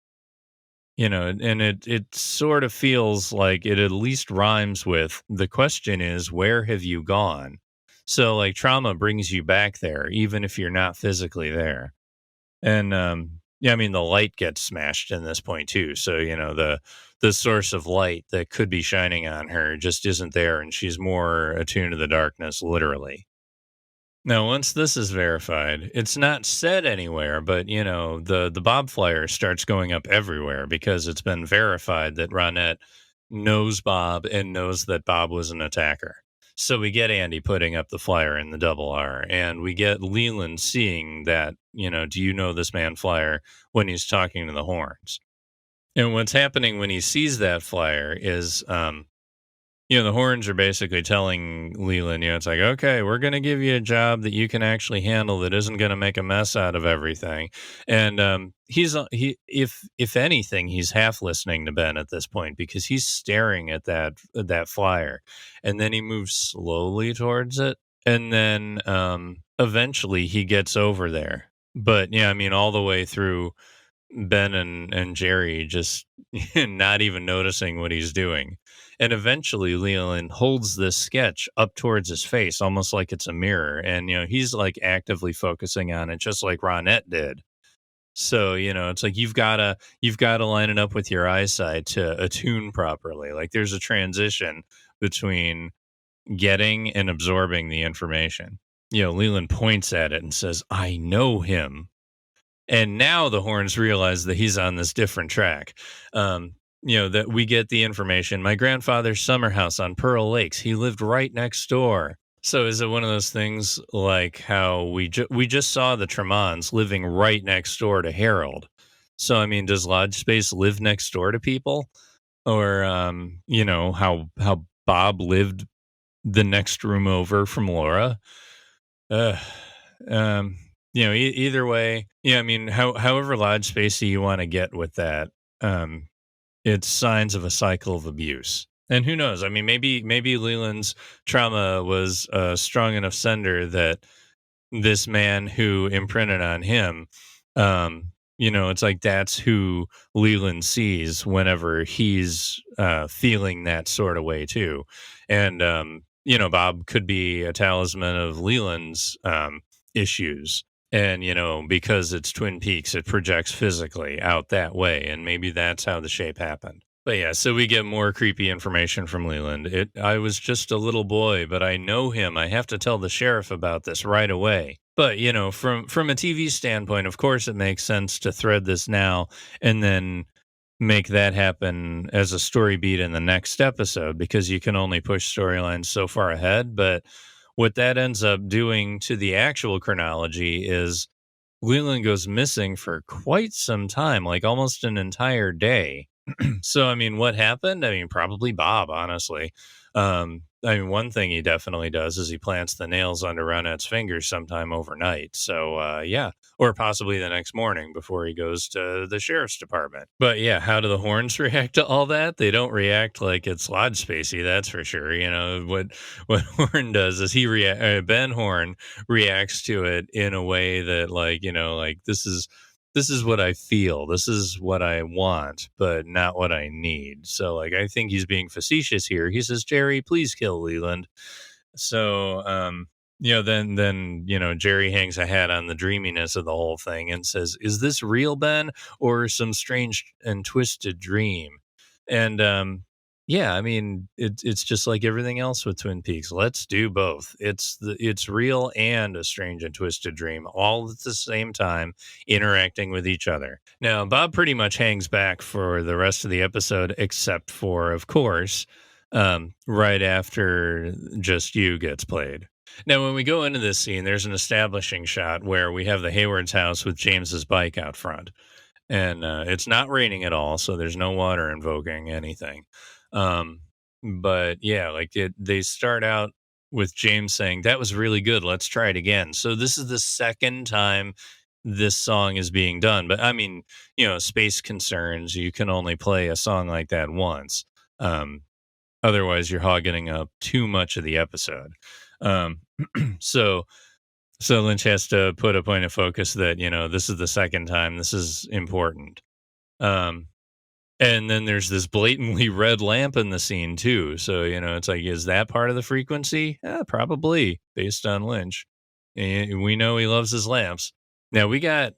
and it sort of feels like it at least rhymes with the question is, where have you gone? So trauma brings you back there even if you're not physically there. And the light gets smashed in this point too, so the source of light that could be shining on her just isn't there, and she's more attuned to the darkness literally. Now, once this is verified, it's not said anywhere, but the Bob flyer starts going up everywhere because it's been verified that Ronette knows Bob and knows that Bob was an attacker. So we get Andy putting up the flyer in the double R, and we get Leland seeing that, do you know this man flyer when he's talking to the horns. And what's happening when he sees that flyer is the horns are basically telling Leland, it's like, okay, we're going to give you a job that you can actually handle that isn't going to make a mess out of everything. And if anything, he's half listening to Ben at this point because he's staring at that flyer, and then he moves slowly towards it, and then eventually he gets over there. But all the way through, Ben and Jerry just not even noticing what he's doing. And eventually Leland holds this sketch up towards his face, almost like it's a mirror. And, he's like actively focusing on it, just like Ronette did. So, it's like you've got to line it up with your eyesight to attune properly. Like there's a transition between getting and absorbing the information. Leland points at it and says, I know him. And now the horns realize that he's on this different track. That we get the information. My grandfather's summer house on Pearl Lakes. He lived right next door. So is it one of those things like how we just saw the Tremonds living right next door to Harold? So, does Lodge Space live next door to people? Or, how Bob lived the next room over from Laura? Either way, however Lodge Spacey you want to get with that, it's signs of a cycle of abuse. And who knows? Maybe Leland's trauma was a strong enough sender that this man who imprinted on him, it's like that's who Leland sees whenever he's feeling that sort of way too. And, Bob could be a talisman of Leland's issues. And, because it's Twin Peaks, it projects physically out that way. And maybe that's how the shape happened. But yeah, so we get more creepy information from Leland. I was just a little boy, but I know him. I have to tell the sheriff about this right away. But, from a TV standpoint, of course, it makes sense to thread this now and then make that happen as a story beat in the next episode, because you can only push storylines so far ahead. But what that ends up doing to the actual chronology is Leland goes missing for quite some time, like almost an entire day. So, what happened? Probably Bob, honestly. One thing he definitely does is he plants the nails under Ronette's fingers sometime overnight. So, yeah, or possibly the next morning before he goes to the sheriff's department. But yeah, how do the horns react to all that? They don't react like it's Lodge Spacey, that's for sure. What Horn does is Ben Horn reacts to it in a way that this is what I feel. This is what I want, but not what I need. So, I think he's being facetious here. He says, Jerry, please kill Leland. So, then Jerry hangs a hat on the dreaminess of the whole thing and says, is this real, Ben, or some strange and twisted dream? And, yeah, it's just like everything else with Twin Peaks. Let's do both. It's real and a strange and twisted dream, all at the same time, interacting with each other. Now, Bob pretty much hangs back for the rest of the episode, except for, of course, right after Just You gets played. Now, when we go into this scene, there's an establishing shot where we have the Hayward's house with James's bike out front. And it's not raining at all, so there's no water invoking anything. But yeah, they start out with James saying, that was really good. Let's try it again. So this is the second time this song is being done. But space concerns, you can only play a song like that once. Otherwise you're hogging up too much of the episode. So Lynch has to put a point of focus that, this is the second time, this is important. And then there's this blatantly red lamp in the scene too. So, it's like, is that part of the frequency? Probably, based on Lynch. And we know he loves his lamps. Now we got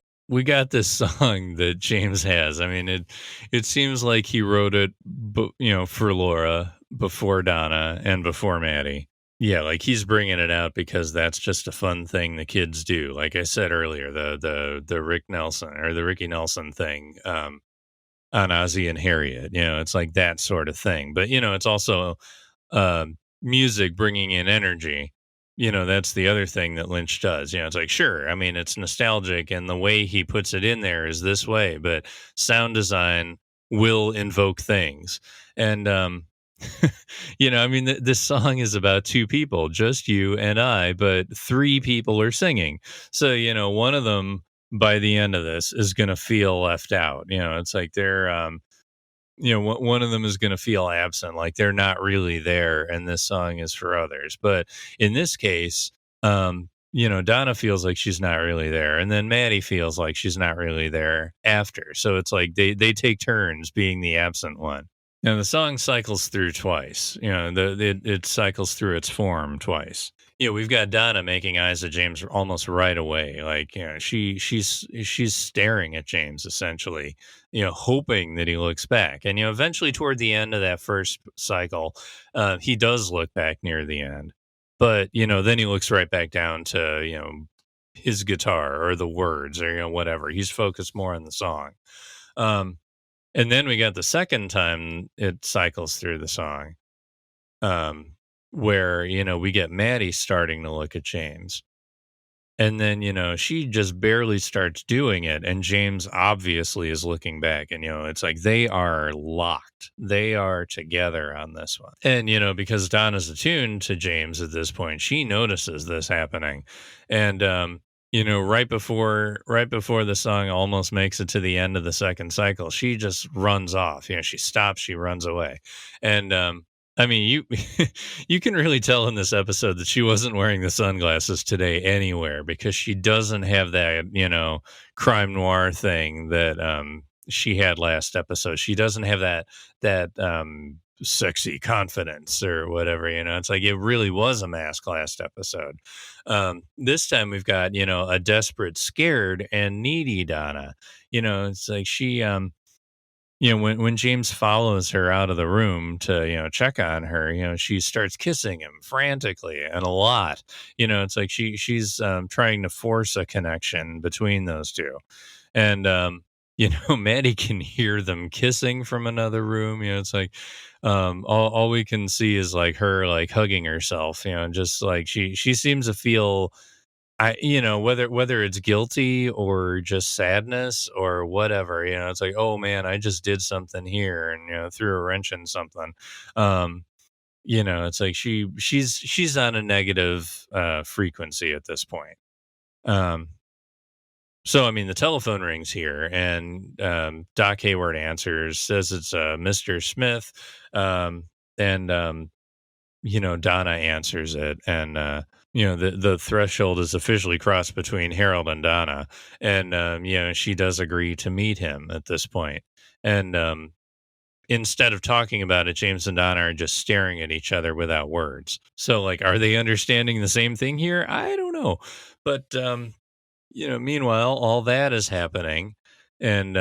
this song that James has. It seems like he wrote it, for Laura, before Donna, and before Maddy. Yeah, like he's bringing it out because that's just a fun thing the kids do. Like I said earlier, the Rick Nelson or the Ricky Nelson thing on Ozzy and Harriet. It's like that sort of thing. But it's also music bringing in energy. That's the other thing that Lynch does. It's like, sure, I mean, it's nostalgic, and the way he puts it in there is this way, but sound design will invoke things. And I mean, this song is about two people, just you and I, but three people are singing. So, one of them by the end of this is going to feel left out. It's like they're, one of them is going to feel absent, like they're not really there, and this song is for others. But in this case, Donna feels like she's not really there, and then Maddy feels like she's not really there after. So it's like they take turns being the absent one. Now the song cycles through twice. It cycles through its form twice. We've got Donna making eyes at James almost right away. Like, she's staring at James essentially, hoping that he looks back. And eventually toward the end of that first cycle, he does look back near the end. But then he looks right back down to his guitar or the words or whatever. He's focused more on the song. And then we got the second time it cycles through the song, where, we get Maddy starting to look at James. And then, she just barely starts doing it. And James obviously is looking back. And, it's like they are locked. They are together on this one. And, because Donna's attuned to James at this point, she notices this happening. And, right before the song almost makes it to the end of the second cycle, she just runs off. She stops, she runs away. And, I mean, you you can really tell in this episode that she wasn't wearing the sunglasses today anywhere, because she doesn't have that, crime noir thing that she had last episode. She doesn't have that sexy confidence or whatever. It's like it really was a mask last episode. This time we've got, a desperate, scared, and needy Donna. It's like she when James follows her out of the room to, check on her, she starts kissing him frantically and a lot. It's like she's trying to force a connection between those two. And, Maddy can hear them kissing from another room. It's like all we can see is like her like hugging herself, just like she seems to feel whether it's guilty or just sadness or whatever, it's like, oh man, I just did something here and, threw a wrench in something. It's like she's on a negative frequency at this point. So, I mean, the telephone rings here and Doc Hayward answers, says it's Mr. Smith. And Donna answers it, and the threshold is officially crossed between Harold and Donna, and she does agree to meet him at this point. And instead of talking about it, James and Donna are just staring at each other without words. So, like, are they understanding the same thing here? I don't know, but meanwhile, all that is happening, and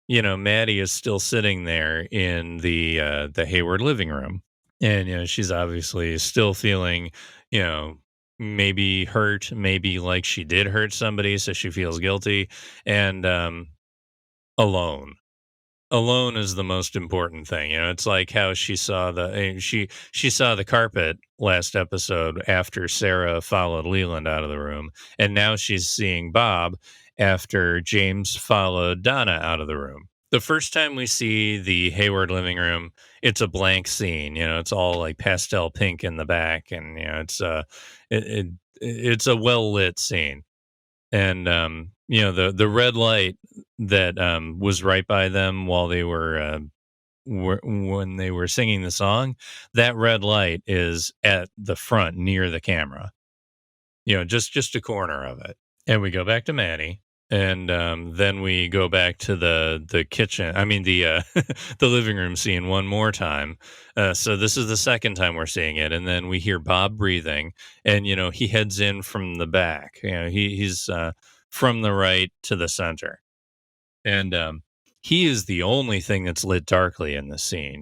Maddy is still sitting there in the Hayward living room. And, she's obviously still feeling, maybe hurt, maybe like she did hurt somebody, so she feels guilty, and alone. Alone is the most important thing. It's like how she saw she saw the carpet last episode after Sarah followed Leland out of the room, and now she's seeing Bob after James followed Donna out of the room. The first time we see the Hayward living room, it's a blank scene. It's all like pastel pink in the back, and it's a well lit scene. And the red light that was right by them while they were when they were singing the song, that red light is at the front near the camera. Just a corner of it. And we go back to Maddy. And then we go back to the kitchen. I mean, the the living room scene one more time. So this is the second time we're seeing it. And then we hear Bob breathing, and he heads in from the back. He's from the right to the center, and he is the only thing that's lit darkly in the scene.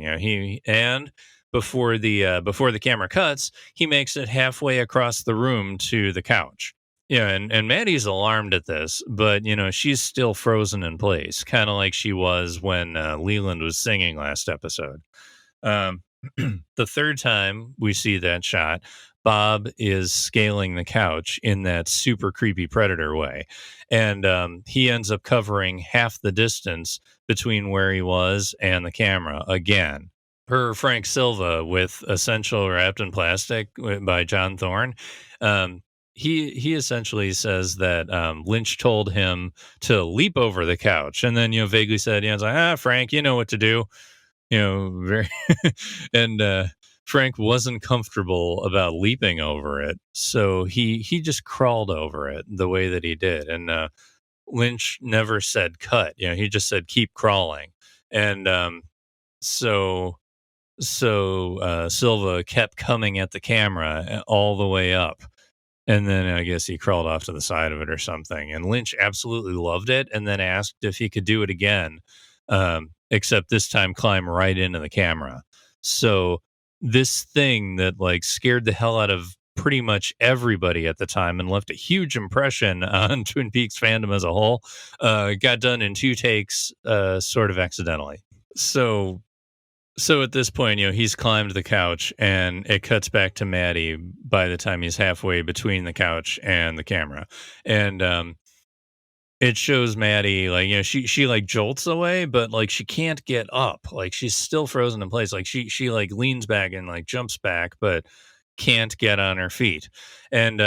before the camera cuts, he makes it halfway across the room to the couch. Yeah, and Maddie's alarmed at this, but she's still frozen in place, kind of like she was when Leland was singing last episode. Um, the third time we see that shot, Bob is scaling the couch in that super creepy predator way. And he ends up covering half the distance between where he was and the camera again. Per Frank Silva with Essential Wrapped in Plastic by John Thorne. He essentially says that Lynch told him to leap over the couch, and then vaguely said, it's like, Frank, you know what to do. Very and Frank wasn't comfortable about leaping over it, so he just crawled over it the way that he did. And Lynch never said cut, he just said keep crawling. And so Silva kept coming at the camera all the way up. And then I guess he crawled off to the side of it or something. And Lynch absolutely loved it, and then asked if he could do it again, except this time climb right into the camera. So this thing that scared the hell out of pretty much everybody at the time and left a huge impression on Twin Peaks fandom as a whole, got done in 2 takes, sort of accidentally. So at this point, he's climbed the couch, and it cuts back to Maddy by the time he's halfway between the couch and the camera. And it shows Maddy, she jolts away, but she can't get up. She's still frozen in place. She leans back and jumps back, but can't get on her feet. And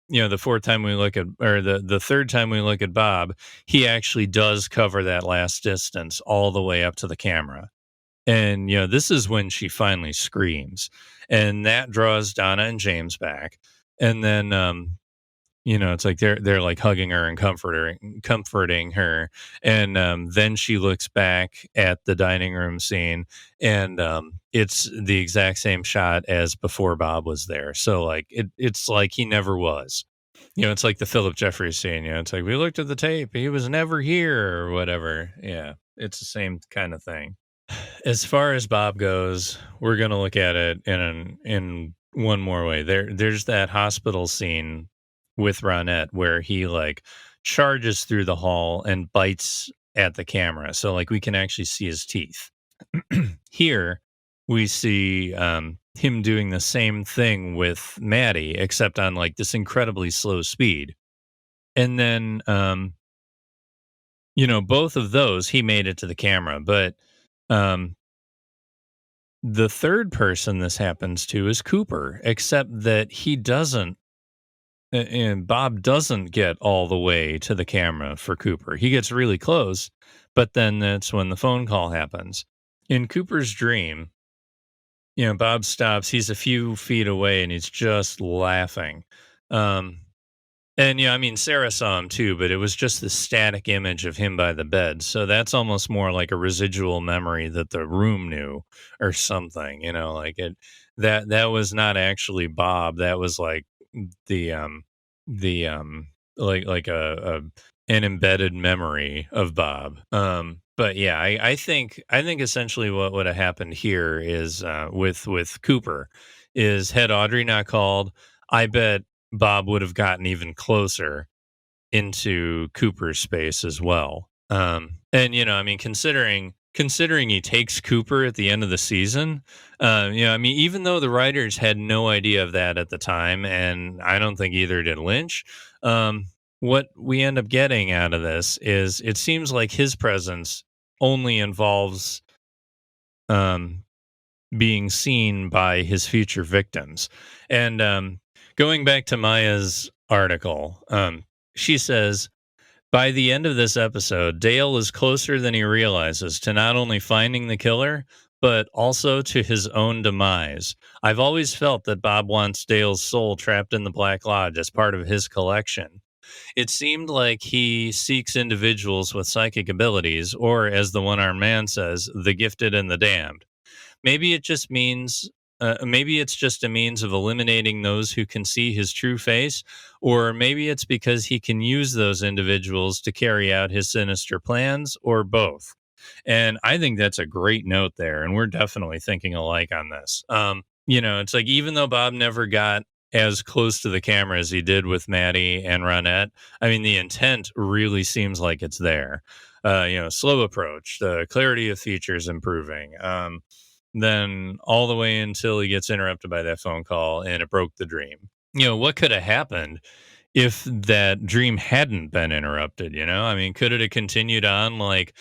the fourth time we look at, or the third time we look at Bob, he actually does cover that last distance all the way up to the camera. And, this is when she finally screams, and that draws Donna and James back. And then, it's like they're hugging her and comforting her. And then she looks back at the dining room scene, and it's the exact same shot as before Bob was there. So it's like he never was. It's like the Philip Jeffries scene. It's like we looked at the tape, he was never here or whatever. Yeah, it's the same kind of thing. As far as Bob goes, we're going to look at it in one more way. There's that hospital scene with Ronette where he charges through the hall and bites at the camera. So we can actually see his teeth. Here we see him doing the same thing with Maddy, except on this incredibly slow speed. And then, both of those, he made it to the camera, but the third person this happens to is Cooper, except that he doesn't, and Bob doesn't get all the way to the camera for Cooper. He gets really close, but then that's when the phone call happens. In Cooper's dream, Bob stops, he's a few feet away, and he's just laughing. And Sarah saw him too, but it was just the static image of him by the bed. So that's almost more like a residual memory that the room knew or something, that was not actually Bob. That was an embedded memory of Bob. But yeah, I think essentially what would have happened here is with Cooper is, had Audrey not called, I bet Bob would have gotten even closer into Cooper's space as well. And considering he takes Cooper at the end of the season, even though the writers had no idea of that at the time, and I don't think either did Lynch, what we end up getting out of this is it seems like his presence only involves being seen by his future victims. And going back to Maya's article, she says, by the end of this episode, Dale is closer than he realizes to not only finding the killer, but also to his own demise. I've always felt that Bob wants Dale's soul trapped in the Black Lodge as part of his collection. It seemed like he seeks individuals with psychic abilities, or as the one-armed man says, the gifted and the damned. Maybe it just means maybe it's just a means of eliminating those who can see his true face, or maybe it's because he can use those individuals to carry out his sinister plans, or both. And I think that's a great note there. And we're definitely thinking alike on this. It's like, even though Bob never got as close to the camera as he did with Maddy and Ronette, I mean, the intent really seems like it's there. Slow approach, the clarity of features improving. Then all the way until he gets interrupted by that phone call and it broke the dream. What could have happened if that dream hadn't been interrupted? I mean, could it have continued on like,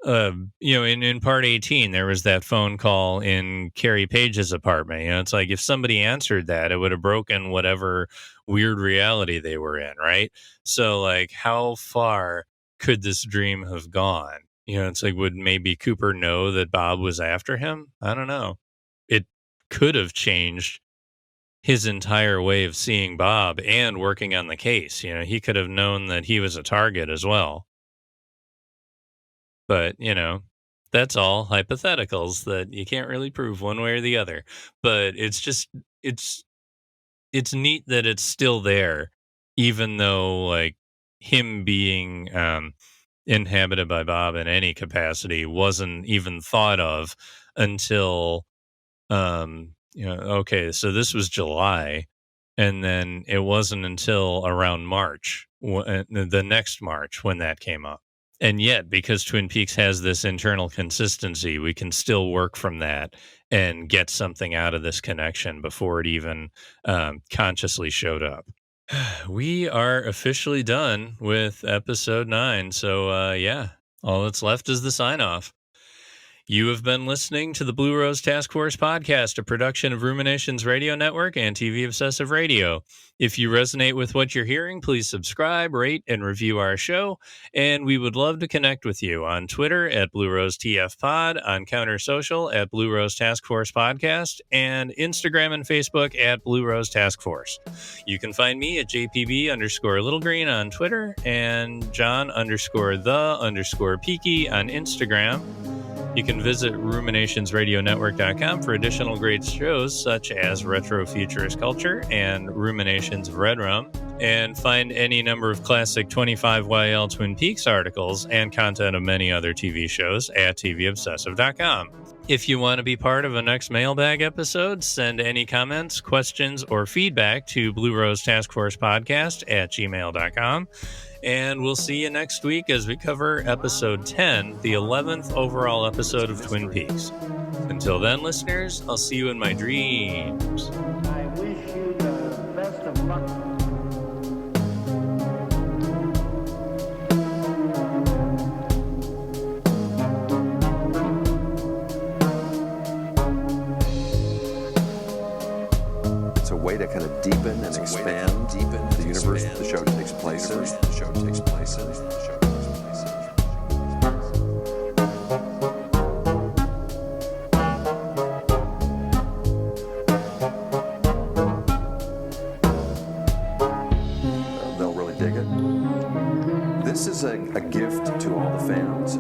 in part 18, there was that phone call in Carrie Page's apartment. It's like, if somebody answered that, it would have broken whatever weird reality they were in, right? So, like, how far could this dream have gone? It's like, would maybe Cooper know that Bob was after him? I don't know. It could have changed his entire way of seeing Bob and working on the case. He could have known that he was a target as well. But, that's all hypotheticals that you can't really prove one way or the other. But it's neat that it's still there, even though, like, him being inhabited by Bob in any capacity wasn't even thought of until, okay, so this was July, and then it wasn't until around March, the next March, when that came up. And yet, because Twin Peaks has this internal consistency, we can still work from that and get something out of this connection before it even consciously showed up. We are officially done with episode 9. So, all that's left is the sign-off. You have been listening to the Blue Rose Task Force podcast, a production of Ruminations Radio Network and TV Obsessive Radio. If you resonate with what you're hearing, please subscribe, rate, and review our show. And we would love to connect with you on Twitter at Blue Rose TF Pod, on Counter Social at Blue Rose Task Force Podcast, and Instagram and Facebook at Blue Rose Task Force. You can find me at JPB_Littlegreen on Twitter and John_the_Peaky on Instagram. You can visit ruminationsradionetwork.com for additional great shows such as Retro Futurist Culture and Ruminations of Red Rum, and find any number of classic 25YL Twin Peaks articles and content of many other TV shows at tvobsessive.com. If you want to be part of a next mailbag episode, send any comments, questions, or feedback to Blue Rose Task Force Podcast at gmail.com. And we'll see you next week as we cover episode 10, the 11th overall episode of Twin Peaks. Until then, listeners, I'll see you in my dreams. I wish you the best of luck. It's a way to kind of deepen and expand the universe that the show takes place in. They'll really dig it. This is a gift to all the fans.